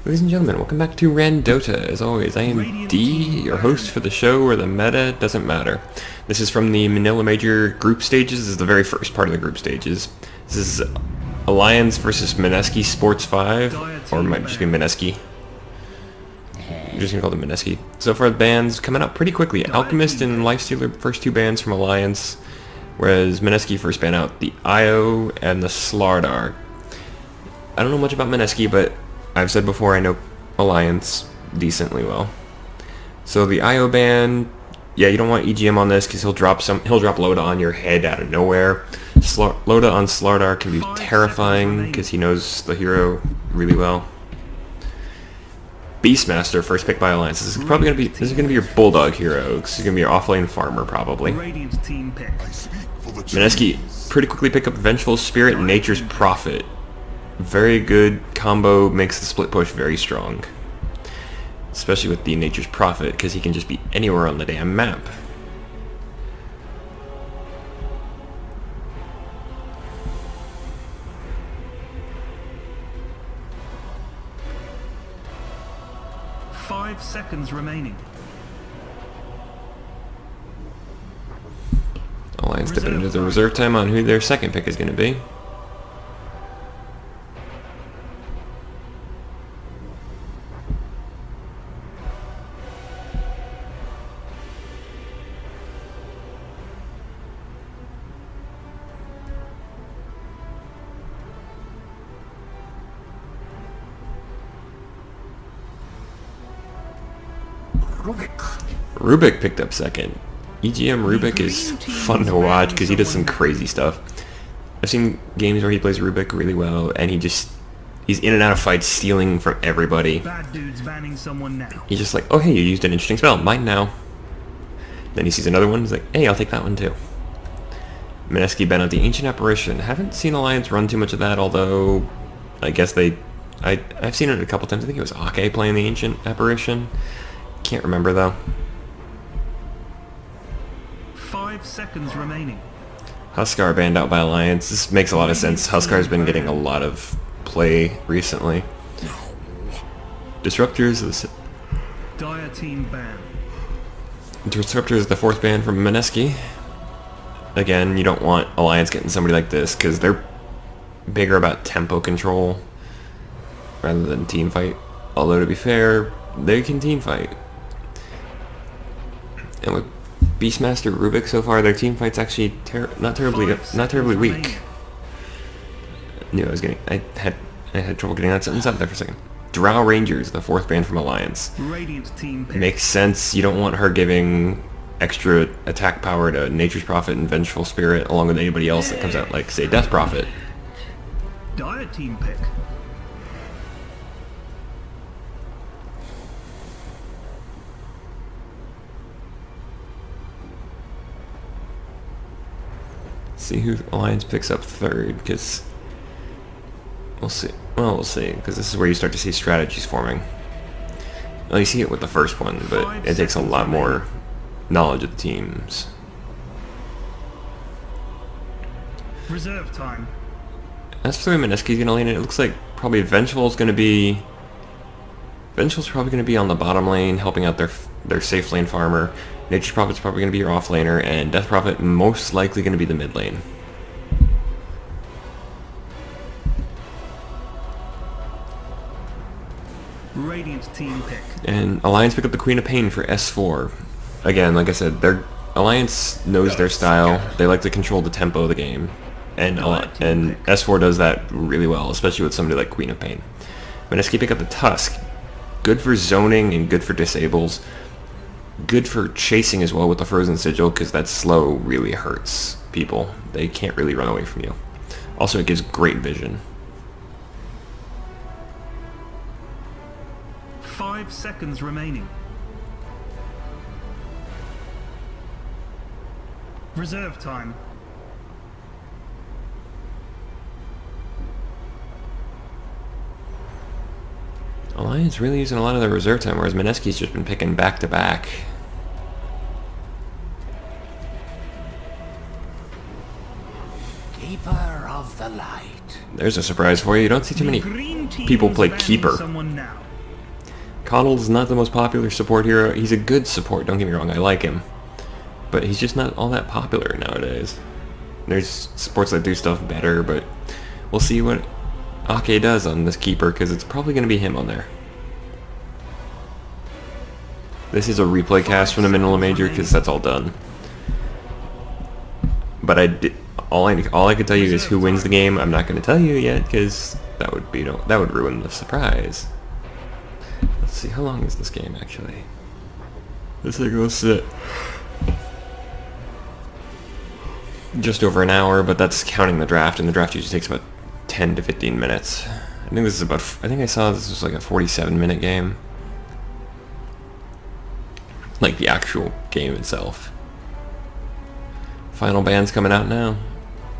Ladies and gentlemen, welcome back to RanDOTA. As always, I am D, your host for the show where the meta doesn't matter. This is from the Manila Major group stages. This is the very first part of the group stages. This is Alliance versus Mineski Sports 5, or it might just be Mineski. I'm just going to call them Mineski. So far the bans coming out pretty quickly. Alchemist and Lifestealer, first two bans from Alliance, whereas Mineski first ban out the Io and the Slardar. I don't know much about Mineski, but I've said before I know Alliance decently well. So the IO ban, yeah, you don't want EGM on this because he'll drop Loda on your head out of nowhere. Loda on Slardar can be terrifying because he knows the hero really well. Beastmaster, first pick by Alliance. This is probably gonna be your bulldog hero. This is gonna be your offlane farmer probably. Mineski pretty quickly pick up Vengeful Spirit and Nature's Prophet. Very good combo, makes the split push very strong. Especially with the Nature's Prophet, because he can just be anywhere on the damn map. Five seconds remaining. Alliance dipping into the reserve time on who their second pick is going to be. Rubik picked up second. EGM Rubik is fun to watch because he does some crazy stuff. I've seen games where he plays Rubik really well, and he's in and out of fights, stealing from everybody. Bad dude's banning someone now. He's just like, oh hey, you used an interesting spell, mine now. Then he sees another one, he's like, hey, I'll take that one too. Mineski banned out the Ancient Apparition. Haven't seen Alliance run too much of that, although I guess I've seen it a couple times. I think it was Ake playing the Ancient Apparition. Can't remember though. 5 seconds remaining. Huskar banned out by Alliance. This makes a lot of sense. Huskar's been getting a lot of play recently. Disruptors is Dire team ban. Disruptor is the fourth ban from Mineski. Again, you don't want Alliance getting somebody like this because they're bigger about tempo control rather than team fight. Although to be fair, they can team fight. And with Beastmaster Rubik so far, their team fight's actually not terribly weak. I knew I had trouble getting that sentence out there for a second. Drow Rangers, the fourth band from Alliance. Radiant team pick. Makes sense. You don't want her giving extra attack power to Nature's Prophet and Vengeful Spirit along with anybody else that comes out, like say Death Prophet. Dire team pick. See who Alliance picks up third, because we'll see. Well, we'll see, because this is where you start to see strategies forming. Well, you see it with the first one, but it takes a lot more knowledge of the teams. Reserve time. As for the way Mineski's going to lane it, it looks like probably Vengeful's probably going to be on the bottom lane, helping out their safe lane farmer. Nature's Prophet's probably going to be your off laner, and Death Prophet most likely going to be the mid lane. Radiant team pick. And Alliance pick up the Queen of Pain for S4. Again, like I said, Alliance knows their style. They like to control the tempo of the game, and S4 does that really well, especially with somebody like Queen of Pain. Mineski pick up the Tusk. Good for zoning and good for disables. Good for chasing as well with the Frozen Sigil, because that slow really hurts people. They can't really run away from you. Also, it gives great vision. 5 seconds remaining. Reserve time. Alliance really using a lot of their reserve time, whereas Mineski's just been picking back to back. Keeper of the light. There's a surprise for you. You don't see too many people play Keeper. Coddle's not the most popular support hero. He's a good support, don't get me wrong, I like him. But he's just not all that popular nowadays. There's supports that do stuff better, but we'll see what Ake does on this keeper, because it's probably going to be him on there. This is a replay cast from the Manila Major, because that's all done. But all I can tell you is who wins the game. I'm not going to tell you yet, because that would ruin the surprise. Let's see, how long is this game actually? Let's take a sit. Just over an hour, but that's counting the draft, and the draft usually takes about 10 to 15 minutes. I think this is about. I think I saw this was like a 47-minute game. Like the actual game itself. Final band's coming out now.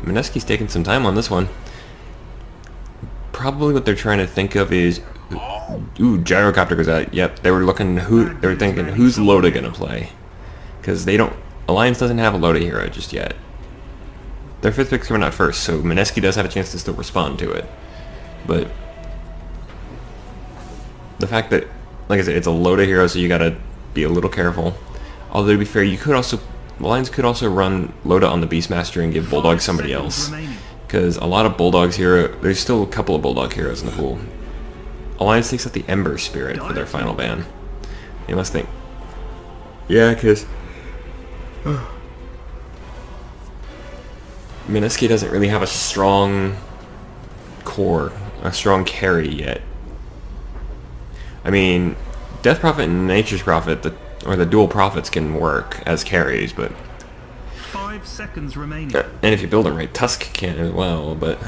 Mineski's taking some time on this one. Probably what they're trying to think of is, ooh, gyrocopter goes out. Yep, they were thinking who's LOTA gonna play, because Alliance doesn't have a LOTA hero just yet. Their 5th pick's coming out first, so Mineski does have a chance to still respond to it. But the fact that, like I said, it's a LOTA hero, so you gotta be a little careful. Although to be fair, Alliance could also run LOTA on the Beastmaster and give Bulldog somebody else. Because a lot of Bulldog's there's still a couple of Bulldog heroes in the pool. Alliance takes out the Ember Spirit for their final ban. You must think. Yeah, because Mineski doesn't really have a strong core, a strong carry yet. I mean, Death Prophet and Nature's Prophet, or the dual prophets can work as carries, but 5 seconds remaining. And if you build them right, Tusk can as well, but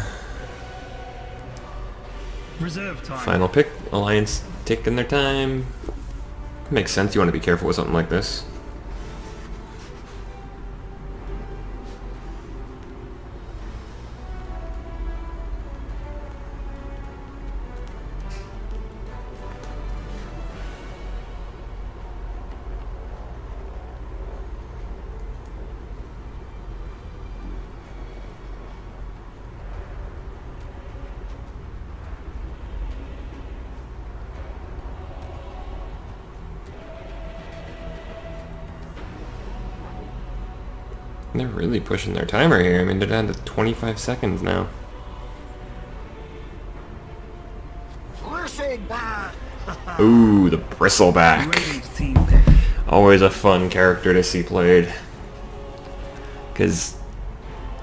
Reserve time. Final pick, Alliance taking their time. Makes sense, you want to be careful with something like this. They're really pushing their timer here. I mean, they're down to 25 seconds now. Ooh, the Bristleback. Always a fun character to see played. Because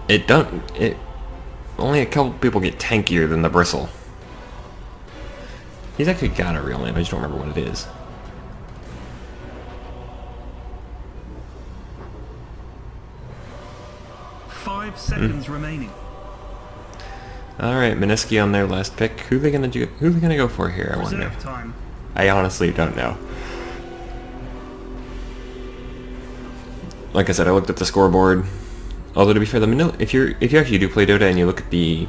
only a couple people get tankier than the Bristle. He's actually got a real name, I just don't remember what it is. Seconds remaining. Alright, Mineski on their last pick. Who are they gonna go for here, I wonder. Time. I honestly don't know. Like I said, I looked at the scoreboard. Although to be fair, the Manila, if you actually do play Dota and you look at the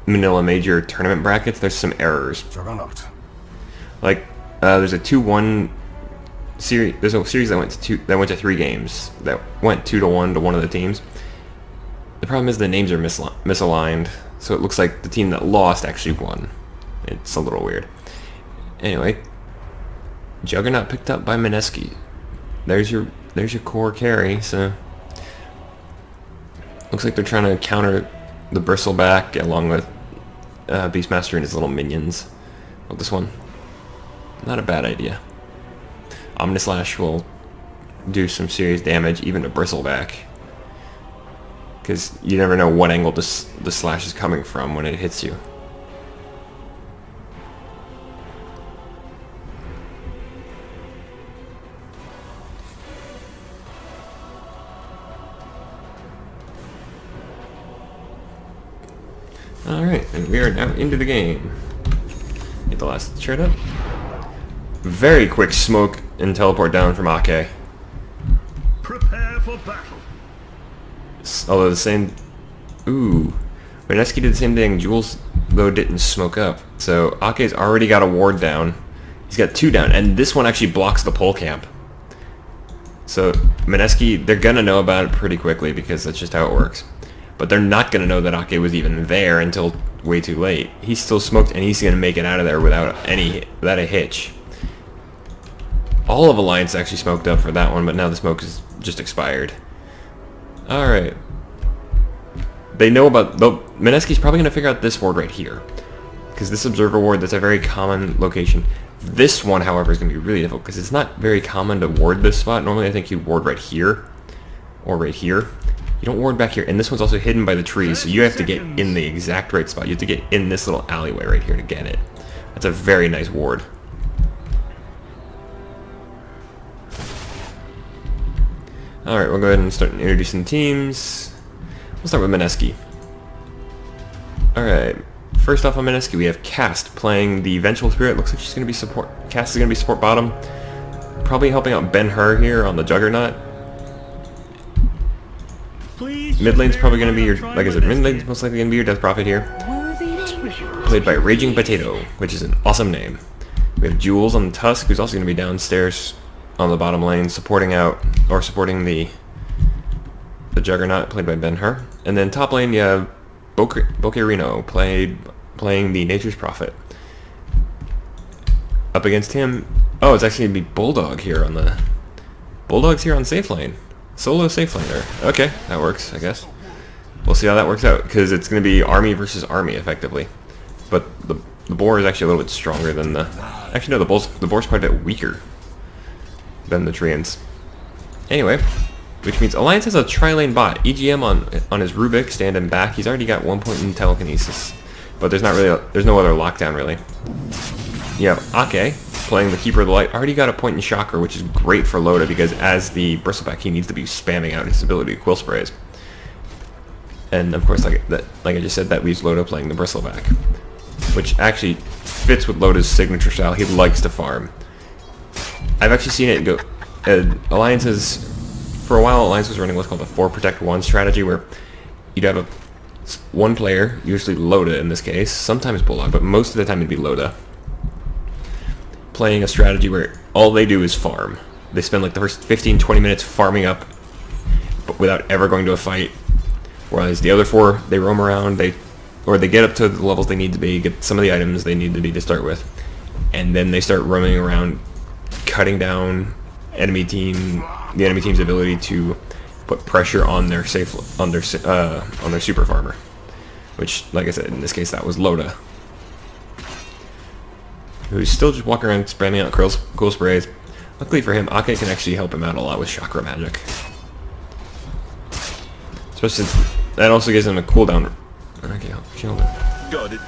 Manila Major tournament brackets, there's some errors. Like there's a 2-1 series. There's a series that went to 3 games that went 2-1 to one of the teams. The problem is the names are misaligned, so it looks like the team that lost actually won. It's a little weird. Anyway, Juggernaut picked up by Mineski. There's your core carry. So looks like they're trying to counter the Bristleback along with Beastmaster and his little minions. Well, this one, not a bad idea. Omnislash will do some serious damage, even to Bristleback. Because you never know what angle the slash is coming from when it hits you. Alright, and we are now into the game. Get the last shirt up. Very quick smoke and teleport down from Ake. Prepare for battle. Although the same... Ooh. Mineski did the same thing. Jules, though, didn't smoke up. So Ake's already got a ward down. He's got 2 down. And this one actually blocks the pole camp. So Mineski, they're going to know about it pretty quickly because that's just how it works. But they're not going to know that Ake was even there until way too late. He's still smoked and he's going to make it out of there without a hitch. All of Alliance actually smoked up for that one, but now the smoke is just expired. Alright. They know about... Mineski's probably going to figure out this ward right here. Because this observer ward, that's a very common location. This one, however, is going to be really difficult because it's not very common to ward this spot. Normally I think you ward right here. Or right here. You don't ward back here. And this one's also hidden by the trees, so you have to get in the exact right spot. You have to get in this little alleyway right here to get it. That's a very nice ward. Alright, we'll go ahead and start introducing teams. We'll start with Mineski. Alright, first off on Mineski we have Cast playing the Vengeful Spirit. Looks like she's going to be support. Cast is going to be support bottom. Probably helping out Ben-Hur here on the Juggernaut. Mid lane's probably going to be your, like I said, mid lane's most likely going to be your Death Prophet here. Played by Raging Potato, which is an awesome name. We have Jules on the Tusk, who's also going to be downstairs on the bottom lane, supporting out, or supporting the Juggernaut, played by Ben-Hur. And then top lane, you have Bokerino, playing the Nature's Prophet. Up against him, oh, it's actually going to be Bulldog here on the... Bulldog's here on safe lane. Solo safe laner. Okay, that works, I guess. We'll see how that works out, because it's going to be army versus army, effectively. But the boar is actually a little bit stronger than the... Actually, no, the boar's quite a bit weaker than the Treants. Anyway, which means Alliance has a tri-lane bot. EGM on his Rubik, standing back. He's already got 1 point in telekinesis, but there's not really there's no other lockdown really. You have Ake playing the Keeper of the Light. Already got a point in Chakra, which is great for Loda because as the Bristleback he needs to be spamming out his ability to Quill Sprays. And of course, like I just said, that leaves Loda playing the Bristleback, which actually fits with Loda's signature style. He likes to farm. I've actually seen it go... Alliances... For a while, Alliance was running what's called a 4 Protect 1 strategy, where you'd have one player, usually Loda in this case, sometimes Bulldog, but most of the time it'd be Loda, playing a strategy where all they do is farm. They spend like the first 15-20 minutes farming up, but without ever going to a fight. Whereas the other 4, they roam around, they get up to the levels they need to be, get some of the items they need to be to start with, and then they start roaming around, cutting down the enemy team's ability to put pressure on their super farmer, which, like I said, in this case that was Loda, who's still just walking around spamming out cool sprays. Luckily for him, Ake can actually help him out a lot with Chakra magic, especially since that also gives him a cooldown. Okay, I'll shield him. Got it.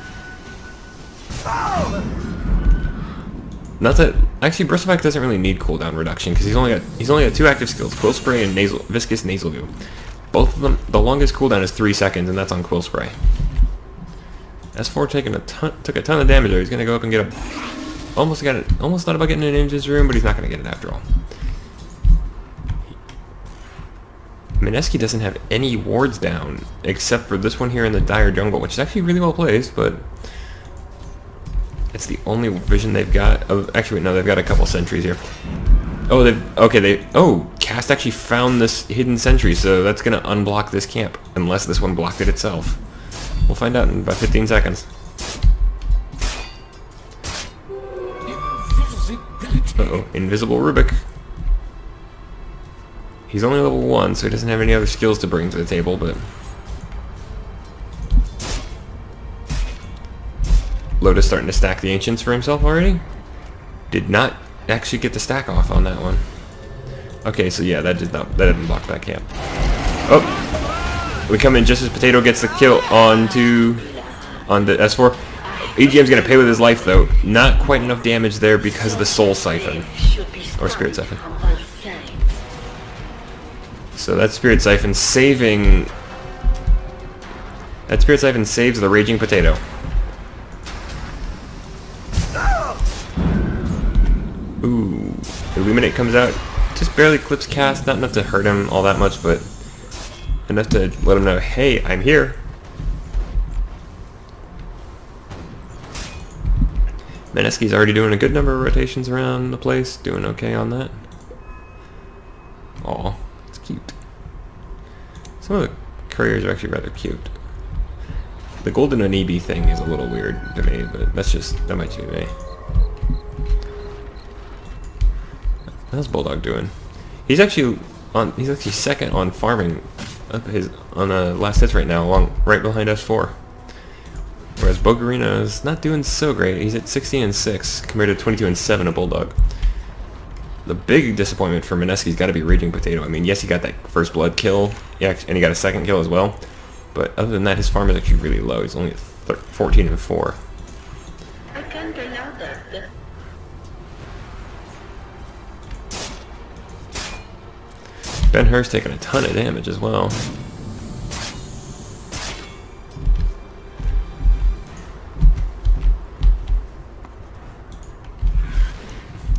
Not that actually Bristleback doesn't really need cooldown reduction because he's only got 2 active skills: Quill Spray and Viscous Nasal Goo. Both of them, the longest cooldown is 3 seconds, and that's on Quill Spray. S4 took a ton of damage there. He's gonna go up and get a almost thought about getting it in his room, but he's not gonna get it after all. Mineski doesn't have any wards down except for this one here in the Dire Jungle, which is actually really well placed, but it's the only vision they've got. Oh, actually, no, they've got a couple sentries here. Oh, Cast actually found this hidden sentry, so that's gonna unblock this camp, unless this one blocked it itself. We'll find out in about 15 seconds. Uh-oh, Invisible Rubik. He's only level 1, so he doesn't have any other skills to bring to the table, but... Loda's starting to stack the Ancients for himself already. Did not actually get the stack off on that one. Okay, so yeah, that didn't block that camp. Oh! We come in just as Potato gets the kill on the S4. EGM's gonna pay with his life though. Not quite enough damage there because of the Soul Siphon. Or Spirit Siphon. So that Spirit Siphon saving... That Spirit Siphon saves the Raging Potato. Ooh. Illuminate comes out. Just barely clips Cast. Not enough to hurt him all that much, but enough to let him know, hey, I'm here. Mineski's already doing a good number of rotations around the place. Doing okay on that. Aw, it's cute. Some of the couriers are actually rather cute. The golden Onibi thing is a little weird to me, but that might be me. How's Bulldog doing? He's actually second on farming up on last hits right now, right behind S4. Whereas Bogarino is not doing so great. He's at 16-6 compared to 22-7 of Bulldog. The big disappointment for Mineski's got to be Raging Potato. I mean, yes, he got that first blood kill, yeah, and he got a second kill as well. But other than that, his farm is actually really low. He's only at 14-4. I can't allow that. Ben-Hur's taking a ton of damage as well.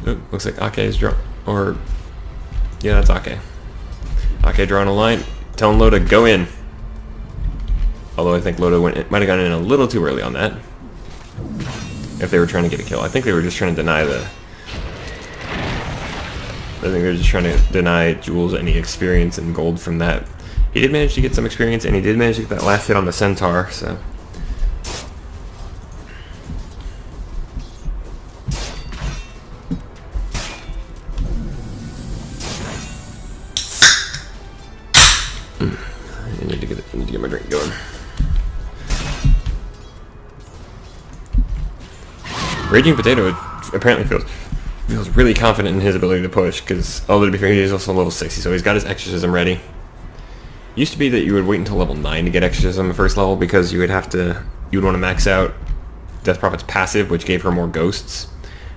Ooh, looks like Ake is drawn, or yeah, that's Ake. Ake drawing a line, telling Loda go in. Although I think Loda might have gone in a little too early on that. If they were trying to get a kill, I think they were just trying to deny the. I think they were just trying to deny Jules any experience and gold from that. He did manage to get some experience, and he did manage to get that last hit on the Centaur. So. I need to get my drink going. Raging Potato apparently feels really confident in his ability to push, because although to be fair, he is also level 60, so he's got his exorcism ready. Used to be that you would wait until level 9 to get exorcism first level, because you would want to max out Death Prophet's passive, which gave her more ghosts.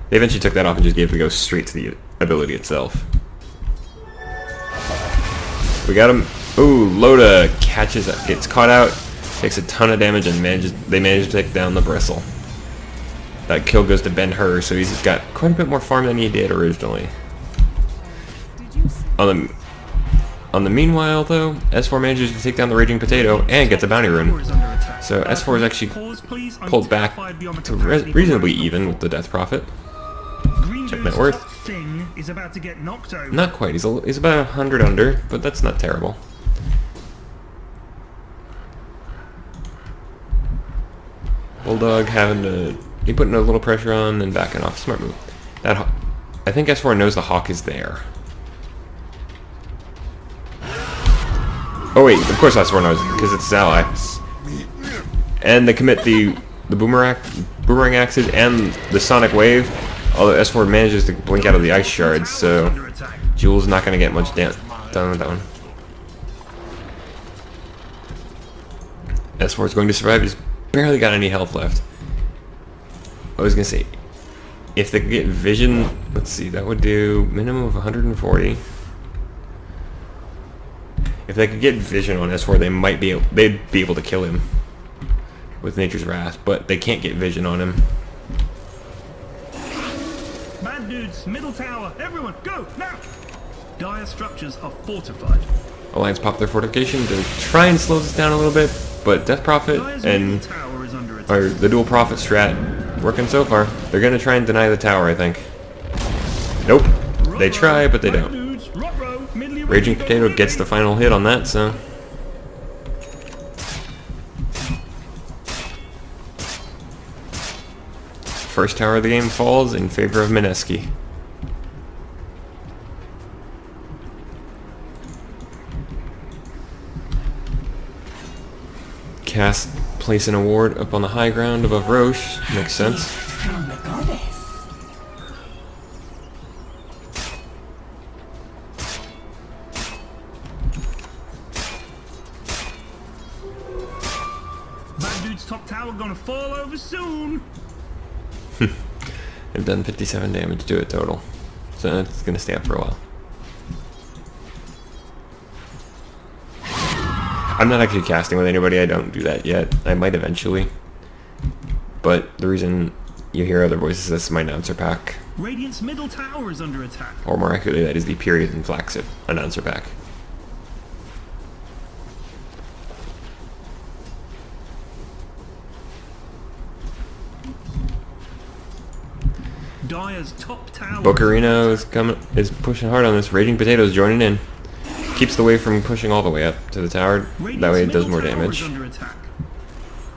They eventually took that off and just gave the ghost straight to the ability itself. We got him. Ooh, Loda gets caught out, takes a ton of damage, and they manage to take down the Bristle. That kill goes to Ben-Hur, so he's got quite a bit more farm than he did originally. On the meanwhile, though, S4 manages to take down the Raging Potato and gets a bounty rune. So S4 is actually pulled back to reasonably even with the Death Prophet. Check net worth. Is about to get knocked over. Not quite. He's about 100 under, but that's not terrible. Bulldog he putting a little pressure on and backing off. Smart move. I think S4 knows the Hawk is there. Oh wait, of course S4 knows because it's his ally. And they commit the boomerang axes and the sonic wave. Although S4 manages to blink out of the ice shards, so Jules not going to get much done with that one. S4 is going to survive. He's barely got any health left. I was going to say, if they could get vision, let's see, that would do minimum of 140. If they could get vision on S4, they'd be able to kill him with Nature's Wrath, but they can't get vision on him. Bad dudes, middle tower, everyone, go, now! Dire structures are fortified. Alliance pop their fortification to try and slow this down a little bit, but Death Prophet and the dual Prophet strat working so far. They're going to try and deny the tower, I think. Nope. They try, but they don't. Raging Potato gets the final hit on that, so... First tower of the game falls in favor of Mineski. Cast place an award up on the high ground above Roche. Makes sense. Bad dude's top tower gonna fall over soon. They've done 57 damage to it total, so it's gonna stay up for a while. I'm not actually casting with anybody. I don't do that yet. I might eventually, but the reason you hear other voices is this is my announcer pack. Radiant's middle tower is under attack. Or more accurately, that is the Period and Flaccid announcer pack. Dire's top tower. Bocarino is pushing hard on this. Raging Potato's joining in. Keeps the wave from pushing all the way up to the tower. That way it does more damage.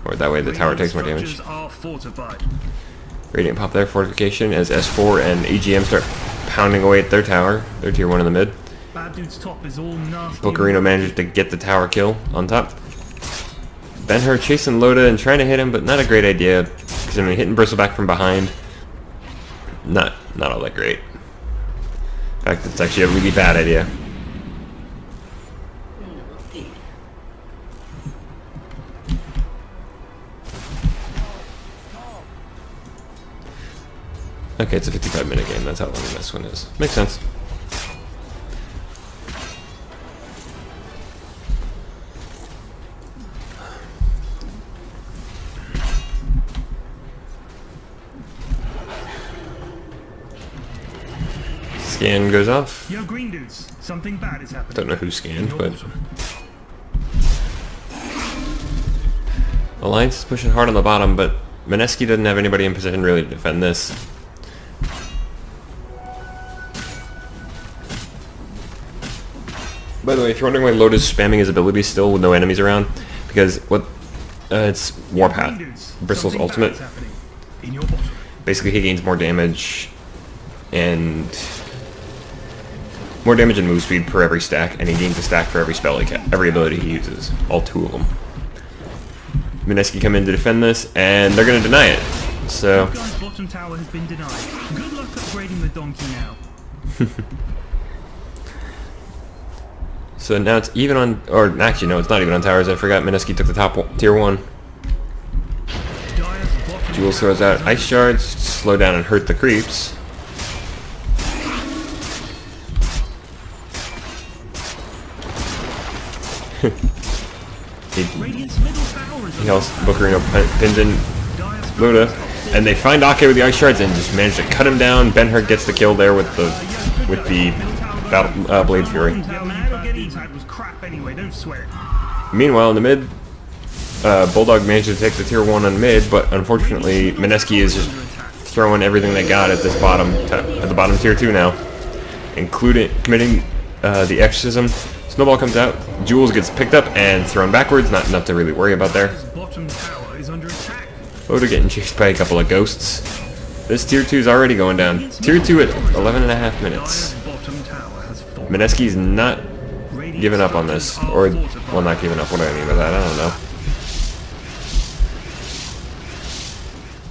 Or that way the tower takes more damage. Radiant pop their fortification as S4 and AGM start pounding away at their tower. They're tier 1 in the mid. Bad dude's top is all nasty. Bocarino manages to get the tower kill on top. Ben-Hur chasing Loda and trying to hit him, but not a great idea. Because I mean, hitting Bristleback from behind, not all that great. In fact, it's actually a really bad idea. Okay, it's a 55-minute game. That's how long this one is. Makes sense. Scan goes off. Yo, green dudes, something bad is happening. Don't know who scanned, but Alliance is pushing hard on the bottom, but Mineski doesn't have anybody in position really to defend this. By the way, if you're wondering why Loda's spamming his abilities still with no enemies around, because what it's Warpath, Bristle's ultimate. Basically, he gains more damage and move speed per every stack, and he gains a stack for every spell every ability he uses. All 2 of them. Mineski come in to defend this, and they're going to deny it. So. Guy's bottom tower has been denied. Good luck upgrading the donkey now. So now it's even on, or actually no, it's not even on towers. I forgot Mineski took the top tier 1. Jules throws out ice shards, slow down and hurt the creeps. He else Bocarino pins in Loda, and they find Ake with the ice shards and just manage to cut him down. Ben-Hur gets the kill there with the Blade Fury. Meanwhile, in the mid, Bulldog managed to take the tier 1 on mid, but unfortunately, Mineski is just throwing everything they got at this at the bottom tier 2 now, including committing the exorcism. Snowball comes out, Jules gets picked up and thrown backwards, not enough to really worry about there. Loda getting chased by a couple of ghosts. This tier 2 is already going down. Tier 2 at 11.5 minutes. Mineski's not giving up on this, or, well, not giving up, what do I mean by that, I don't know.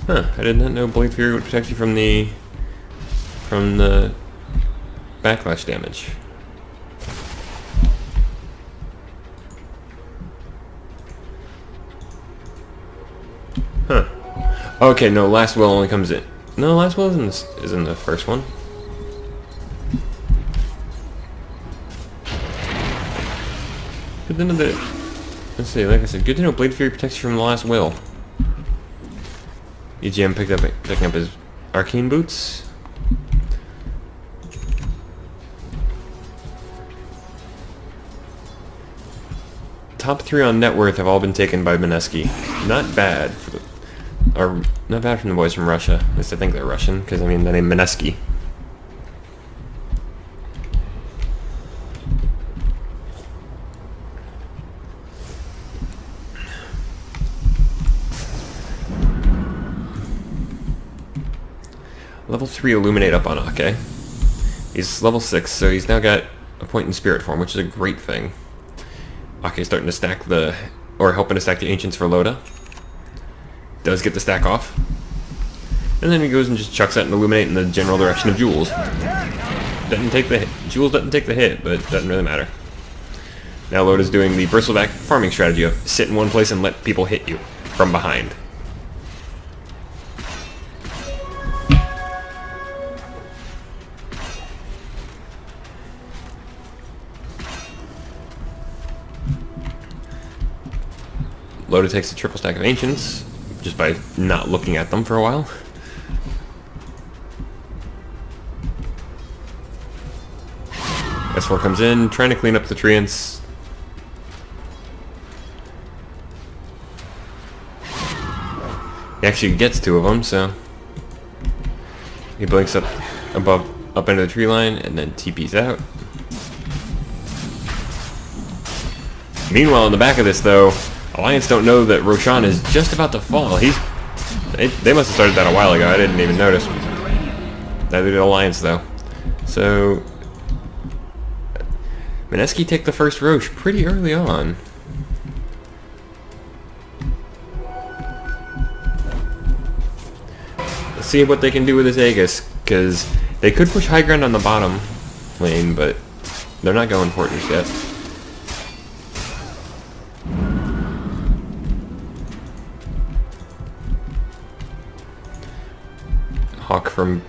Huh, I did not know Blade Fury would protect you from the backlash damage. Huh. Okay, no, Last Will only comes in. No, Last Will is in the first one. Good to know that. Let's see, like I said, good to know Blade Fury protects you from the Last Will. EGM picking up his arcane boots. Top 3 on net worth have all been taken by Mineski. Not bad for the, or not bad from the boys from Russia. At least I think they're Russian, because I mean the name Mineski. Level 3 Illuminate up on Ake. He's level 6, so he's now got a point in Spirit Form, which is a great thing. Ake's starting to stack or helping to stack the Ancients for Loda. Does get the stack off. And then he goes and just chucks out an Illuminate in the general direction of Jules. Doesn't take the hit. Jules doesn't take the hit, but it doesn't really matter. Now Loda's doing the Bristleback farming strategy of sit in one place and let people hit you from behind. Loda takes a triple stack of Ancients, just by not looking at them for a while. S4 comes in, trying to clean up the treants. He actually gets 2 of them, so he blinks up into the tree line, and then TP's out. Meanwhile, in the back of this, though, Alliance don't know that Roshan is just about to fall. They must have started that a while ago. I didn't even notice. Neither did Alliance, though. So Mineski take the first Roche pretty early on. Let's see what they can do with this Aegis, because they could push high ground on the bottom lane, but they're not going for it just yet. Hawk from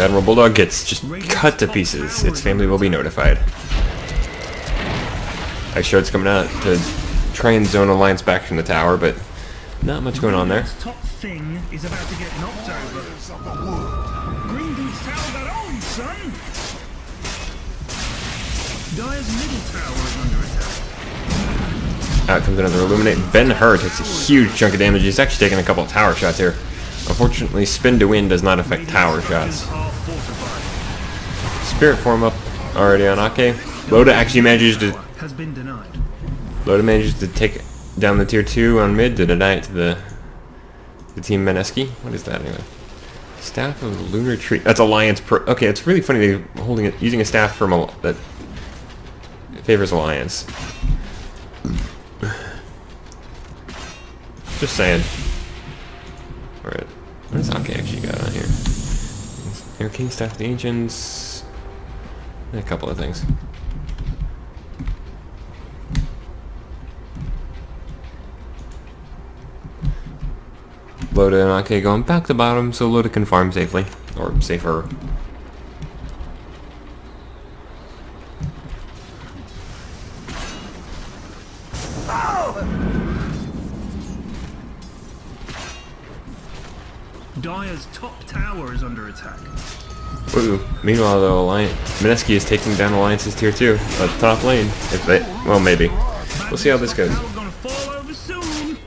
Admiral Bulldog gets just cut to pieces. Its family will be notified. Ice Shard's coming out to try and zone Alliance back from the tower, but not much going on there. Top thing is about to get knocked over. Green Dude's tower got owned, son! Dire's middle tower is under attack. Out comes another Illuminate. Ben-Hur takes a huge chunk of damage. He's actually taking a couple of tower shots here. Unfortunately, Spin to Win does not affect tower shots. Spirit form up already on Ake. Loda actually manages to... has been denied. Loda manages to take down the tier 2 on mid to deny it to the team Mineski. What is that anyway? Staff of the Lunar Tree. That's Alliance Pro... Okay, it's really funny they're holding it, using a staff from that favors Alliance. Just saying. Alright. What does Ake actually got on here? Air King, Staff of the Ancients... and a couple of things. Loda and Ake going back to bottom, so Loda can farm safely. Or safer. Dire's top tower is under attack. Ooh. Meanwhile, though, Mineski is taking down Alliance's tier 2 at the top lane. If they, well, maybe. We'll see how this goes. Tower gonna fall over soon.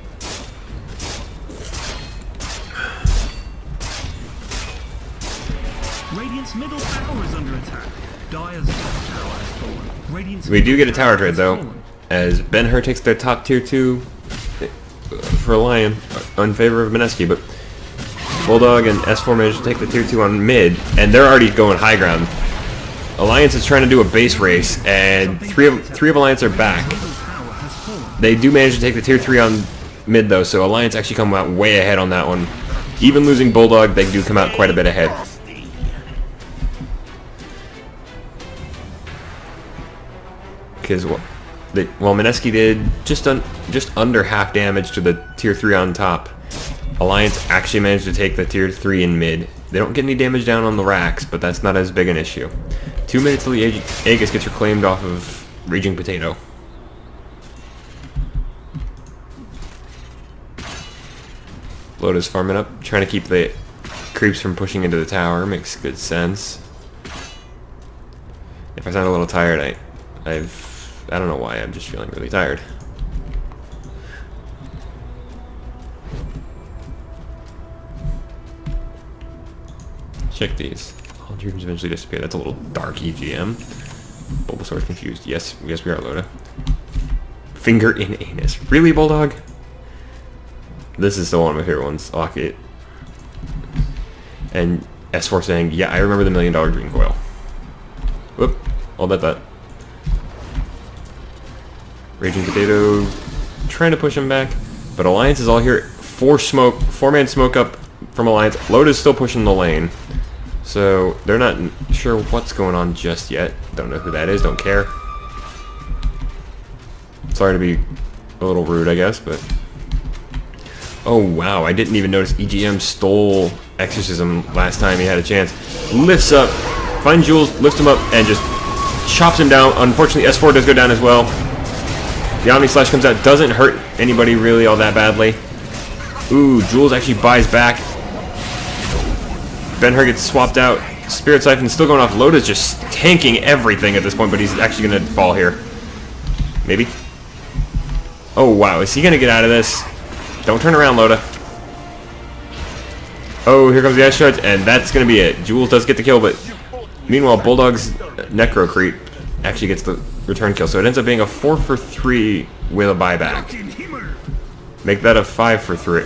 Radiant's middle tower is under attack. Dire's top tower has fallen. Radiant's We do get a tower has trade, though, fallen. as Ben-Hur takes their top tier 2 for Lion in favor of Mineski, but Bulldog and S4 managed to take the tier 2 on mid, and they're already going high ground. Alliance is trying to do a base race, and three of Alliance are back. Middle tower has fallen. They do manage to take the tier 3 on mid, though, so Alliance actually come out way ahead on that one. Even losing Bulldog, they do come out quite a bit ahead. Because Mineski did just under half damage to the tier 3 on top. Alliance actually managed to take the tier 3 in mid. They don't get any damage down on the racks, but that's not as big an issue. 2 minutes till the Aegis gets reclaimed off of Raging Potato. Loda's farming up, trying to keep the creeps from pushing into the tower. Makes good sense. If I sound a little tired, I don't know why, I'm just feeling really tired. Check these. All dreams eventually disappear. That's a little dark EGM. Bulbasaur's confused. Yes, we are, Loda. Finger in anus. Really, Bulldog? This is still one of my favorite ones. I like it. And S4 saying, yeah, I remember the $1 million green coil. Whoop. I'll bet that. Raging Potato trying to push him back. But Alliance is all here. 4-man smoke up from Alliance. Loda's still pushing the lane. So they're not sure what's going on just yet. Don't know who that is. Don't care. Sorry to be a little rude, I guess, but... Oh, wow. I didn't even notice EGM stole Exorcism last time he had a chance. Lifts up. Finds Jules, lifts him up, and just chops him down. Unfortunately, S4 does go down as well. The Omni Slash comes out. Doesn't hurt anybody really all that badly. Ooh, Jules actually buys back. Ben-Hur gets swapped out. Spirit Siphon still going off. Loda's just tanking everything at this point, but he's actually going to fall here. Maybe. Oh, wow. Is he going to get out of this? Don't turn around, Loda. Oh, here comes the Ice Shards, and that's going to be it. Jules does get the kill, but meanwhile, Bulldog's Necro Creep actually gets the return kill. So it ends up being a 4 for 3 with a buyback. Make that a 5 for 3.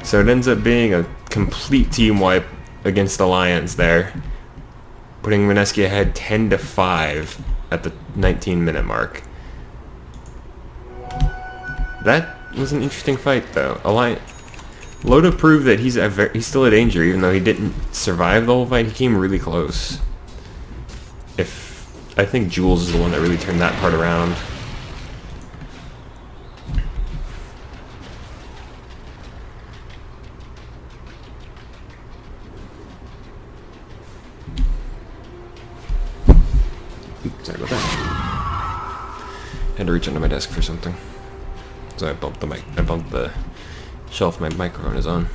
So it ends up being a complete team wipe against Alliance there, putting Mineski ahead 10-5 at the 19-minute mark. That was an interesting fight, though. Loda proved that he's still a danger, even though he didn't survive the whole fight. He came really close. I think Jules is the one that really turned that part around. Oops, sorry about that. Had to reach under my desk for something. So I bumped the mic. I bumped the shelf my microphone is on.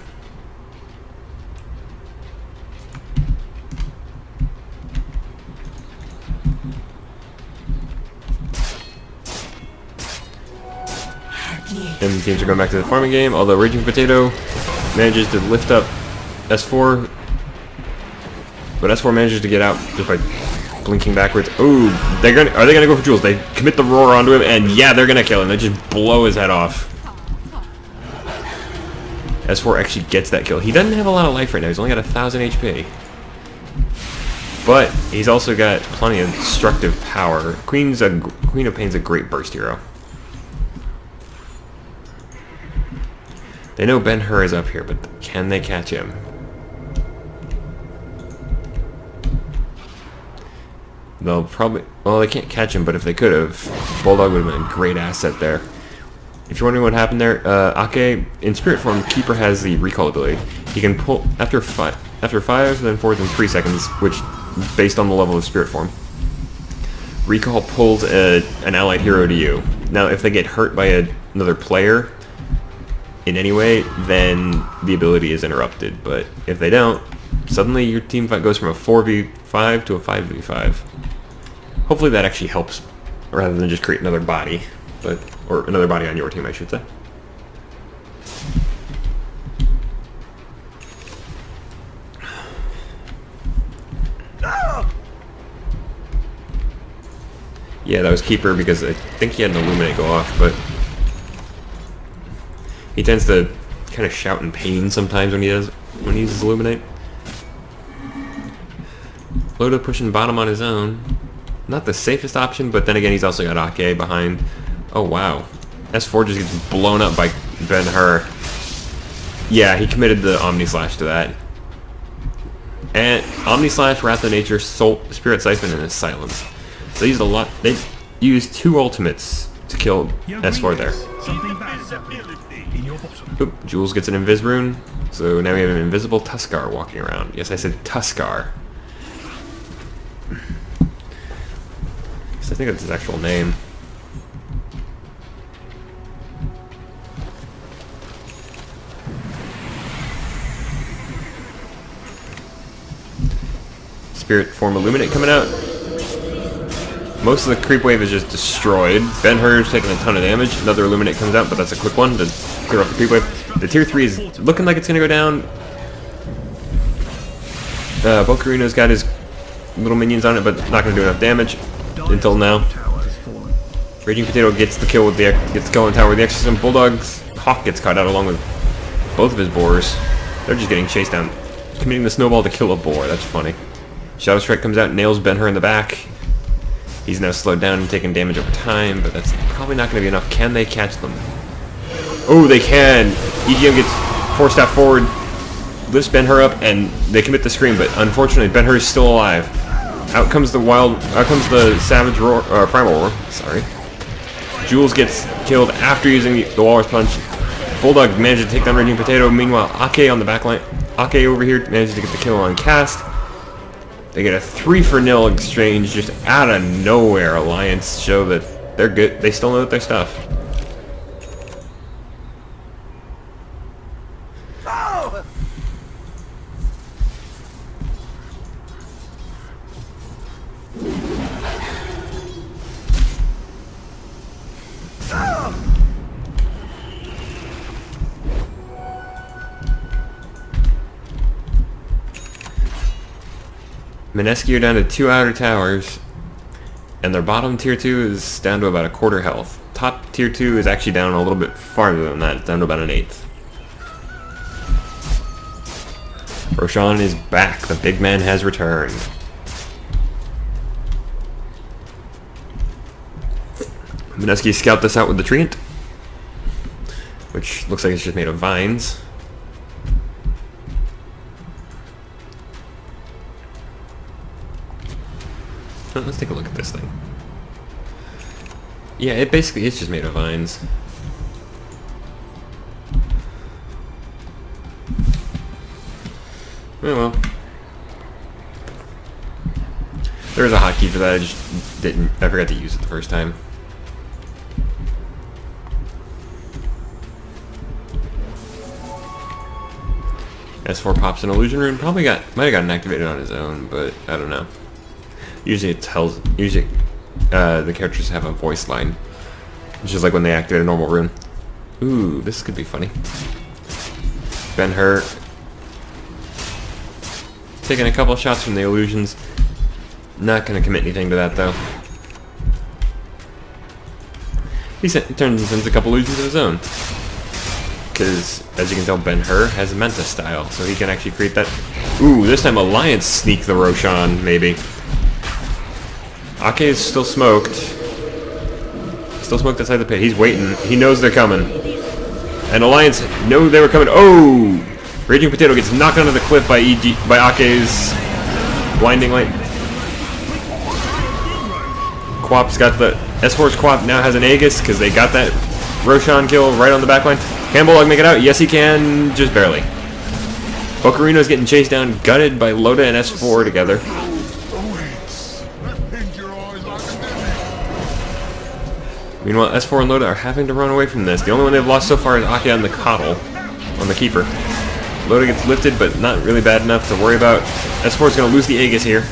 And the teams are going back to the farming game, although Raging Potato manages to lift up S4. But S4 manages to get out just by blinking backwards. Ooh, are they gonna go for Jules? They commit the roar onto him, and yeah, they're gonna kill him. They just blow his head off. S4 actually gets that kill. He doesn't have a lot of life right now. He's only got 1,000 HP. But he's also got plenty of destructive power. Queen of Pain's a great burst hero. They know Ben-Hur is up here, but can they catch him? They'll probably... Well, they can't catch him, but if they could have, Bulldog would have been a great asset there. If you're wondering what happened there, Ake, in Spirit form, Keeper has the recall ability. He can pull after 5, then 4, then 3 seconds, which, based on the level of Spirit form. Recall pulls an allied hero to you. Now, if they get hurt by another player in any way, then the ability is interrupted. But if they don't, suddenly your team fight goes from a 4v5 to a 5v5. Hopefully that actually helps, rather than just create another body. Or another body on your team, I should say. Yeah, that was Keeper because I think he had an Illuminate go off, but he tends to kind of shout in pain sometimes when he uses Illuminate. Loda pushing bottom on his own. Not the safest option, but then again he's also got Ake behind. Oh wow. S4 just gets blown up by Ben-Hur. Yeah, he committed the Omni Slash to that. And Omni Slash, Wrath of Nature, Spirit Siphon, and his Silence. So they used a lot. They used 2 ultimates to kill S4 there. Oop, Jules gets an Invis rune. So now we have an invisible Tuskar walking around. Yes, I said Tuskar. I think that's his actual name. Spirit form Illuminate coming out. Most of the creep wave is just destroyed. Ben-Hur's taking a ton of damage. Another Illuminate comes out, but that's a quick one to clear off the creep wave. The tier 3 is looking like it's going to go down. Bokarino's got his little minions on it, but not going to do enough damage until now. Raging Potato gets the kill on the tower with the Exorcism. Bulldog's Hawk gets caught out along with both of his boars. They're just getting chased down, committing the snowball to kill a boar. That's funny. Shadow Strike comes out, nails Ben-Hur in the back. He's now slowed down and taking damage over time, but that's probably not going to be enough. Can they catch them? Oh, they can! EGM gets 4-step forward, lifts Ben-Hur up, and they commit the scream, but unfortunately Ben-Hur is still alive. Out comes the Savage Roar, Primal Roar, sorry. Jules gets killed after using the Walrus Punch. Bulldog managed to take down Raging Potato. Meanwhile, Ake on the backline. Ake over here manages to get the kill on Cast. They get a 3-for-0 exchange just out of nowhere. Alliance show that they're good. They still know their stuff. Mineski are down to 2 outer towers, and their bottom tier 2 is down to about a quarter health. Top tier 2 is actually down a little bit farther than that. It's down to about an 1/8. Roshan is back. The big man has returned. Mineski scout this out with the treant, which looks like it's just made of vines. Let's take a look at this thing. Yeah, it basically is just made of vines. Oh well. There was a hotkey for that, I forgot to use it the first time. S4 pops an illusion rune, might have gotten activated on his own, but I don't know. Usually the characters have a voice line, which is like when they activate a normal rune. Ooh, this could be funny. Ben-Hur taking a couple shots from the illusions. Not gonna commit anything to that though. He sends a couple illusions of his own. Because, as you can tell, Ben-Hur has Menta style, so he can actually create that. Ooh, this time Alliance sneak the Roshan, maybe. Ake is still smoked. Still smoked outside the pit. He's waiting. He knows they're coming. And Alliance know they were coming. Oh! Raging Potato gets knocked onto the cliff by Ake's blinding light. Quap's got the... S4's Quap now has an Aegis, because they got that Roshan kill right on the backline. Can Bulldog make it out? Yes, he can. Just barely. Ocarino's getting chased down, gutted by Loda and S4 together. Meanwhile, S4 and Loda are having to run away from this. The only one they've lost so far is Ake on the Coddle, on the Keeper. Loda gets lifted, but not really bad enough to worry about. S4 is going to lose the Aegis here.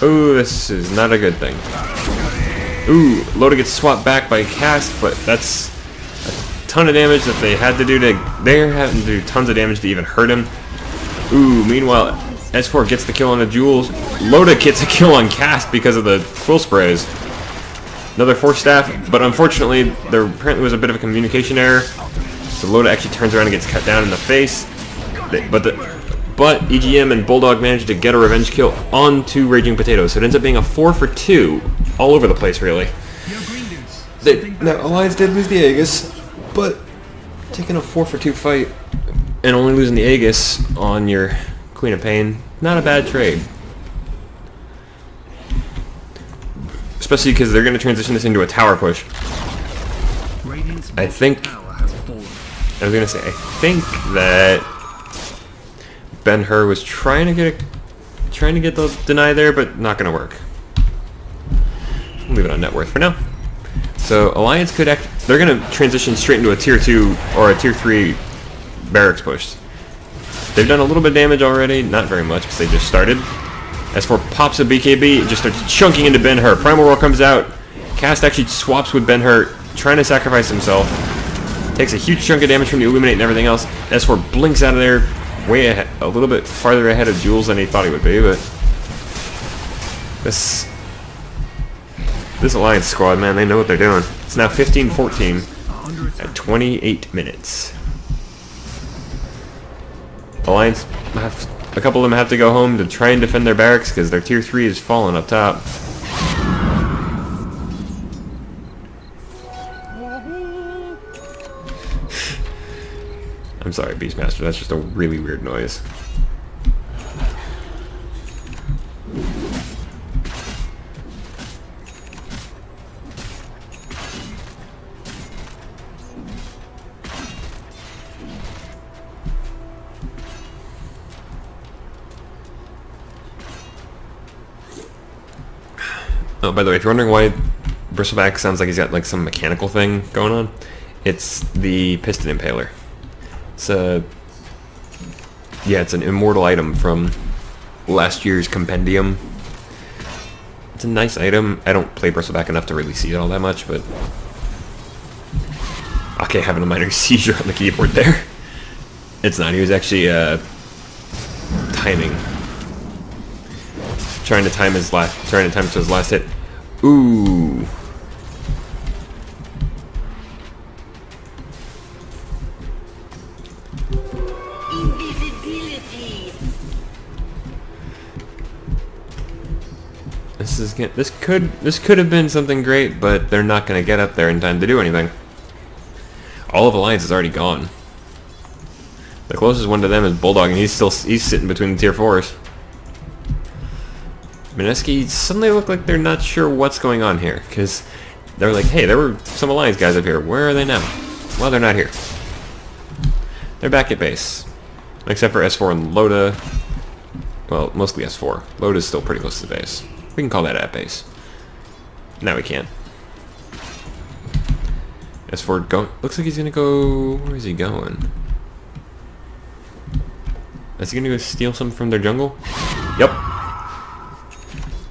Ooh, this is not a good thing. Ooh, Loda gets swapped back by Cast, but that's a ton of damage that they had to do to... They're having to do tons of damage to even hurt him. Ooh, meanwhile, S4 gets the kill on the Jewels. Loda gets a kill on Cast because of the Quill Sprays. Another Force Staff, but unfortunately, there apparently was a bit of a communication error. So Loda actually turns around and gets cut down in the face. But EGM and Bulldog managed to get a revenge kill onto Raging Potato, so it ends up being a 4 for 2, all over the place, really. Now, Alliance did lose the Aegis, but taking a 4 for 2 fight and only losing the Aegis on your Queen of Pain, not a bad trade. Especially because they're going to transition this into a tower push. I think that Ben-Hur was trying to get the deny there, but not gonna work. I'll leave it on net worth for now. So Alliance could they're gonna transition straight into a tier 2 or a tier 3 barracks push. They've done a little bit of damage already, not very much because they just started. S4 pops a BKB, it just starts chunking into Ben-Hur. Primal Roar comes out. Cast actually swaps with Ben-Hur, trying to sacrifice himself. Takes a huge chunk of damage from the Illuminate and everything else. S4 blinks out of there. Way ahead, a little bit farther ahead of Jules than he thought he would be, but this Alliance squad, man, they know what they're doing. It's now 15-14 at 28 minutes. Alliance, a couple of them have to go home to try and defend their barracks because their tier 3 is falling up top. I'm sorry, Beastmaster, that's just a really weird noise. Oh, by the way, if you're wondering why Bristleback sounds like he's got like some mechanical thing going on, it's the Piston Impaler. It's an immortal item from last year's compendium. It's a nice item. I don't play Bristleback enough to really see it all that much, but okay, having a minor seizure on the keyboard there. It's not. He was actually timing, trying to time to his last hit. Ooh. This could have been something great, but they're not gonna get up there in time to do anything. All of Alliance is already gone. The closest one to them is Bulldog, and he's sitting between the tier 4s. Mineski suddenly look like they're not sure what's going on here, because they're like, hey, there were some Alliance guys up here. Where are they now? Well, they're not here. They're back at base. Except for S4 and Loda. Well, mostly S4. Loda's still pretty close to the base. We can call that at base. No, we can't. S4 go. Looks like he's gonna go. Where is he going? Is he gonna go steal something from their jungle? Yep.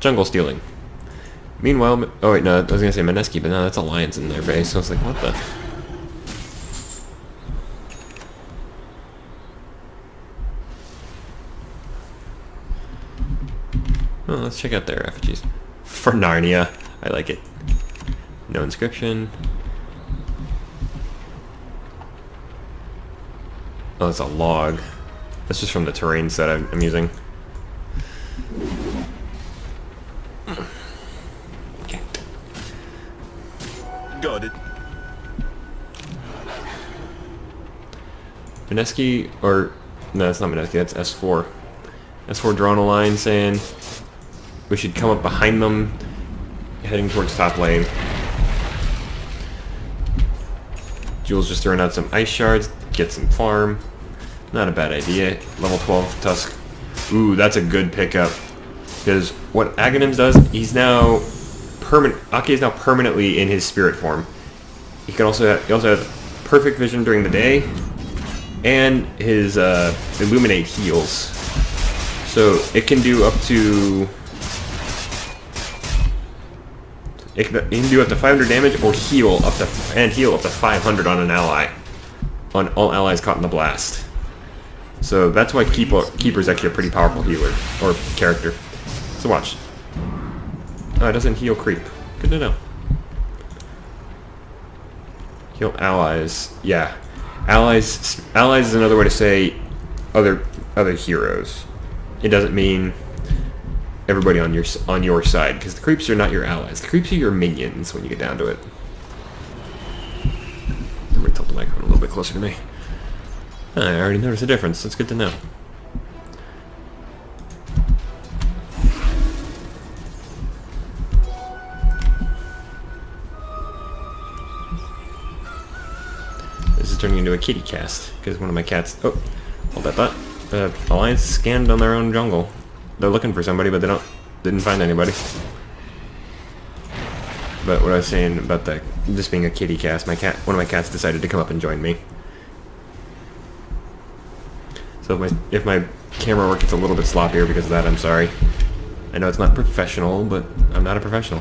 Jungle stealing. Meanwhile, oh wait, no, I was gonna say Mineski, but no, that's Alliance in their base. So I was like, what the? Oh, let's check out their effigies. For Narnia. I like it. No inscription. Oh, it's a log. That's just from the terrain set I'm using. Got it. Mineski, or... No, that's not Mineski, that's S4. S4 drawing a line saying we should come up behind them, heading towards top lane. Jules just throwing out some ice shards, get some farm. Not a bad idea. Level 12 Tusk. Ooh, that's a good pickup. Because what Aghanim's does, he's now Ake is now permanently in his spirit form. He also has perfect vision during the day, and his Illuminate heals. So it can do up to... It can do up to 500 damage or heal up to 500 on an ally. On all allies caught in the blast. So that's why Keeper's actually a pretty powerful healer, or character. So watch. Oh, it doesn't heal creep. Good to know. Heal allies. Yeah. Allies is another way to say other heroes. It doesn't mean everybody on your side, because the creeps are not your allies. The creeps are your minions when you get down to it. I'm going to tilt the microphone a little bit closer to me. I already noticed a difference. That's good to know. This is turning into a kitty cast, because one of my cats... Oh, hold that thought. Alliance scanned on their own jungle. They're looking for somebody, but didn't find anybody. But what I was saying about this being a kitty cast, one of my cats decided to come up and join me. So if my camera work gets a little bit sloppier because of that, I'm sorry. I know it's not professional, but I'm not a professional.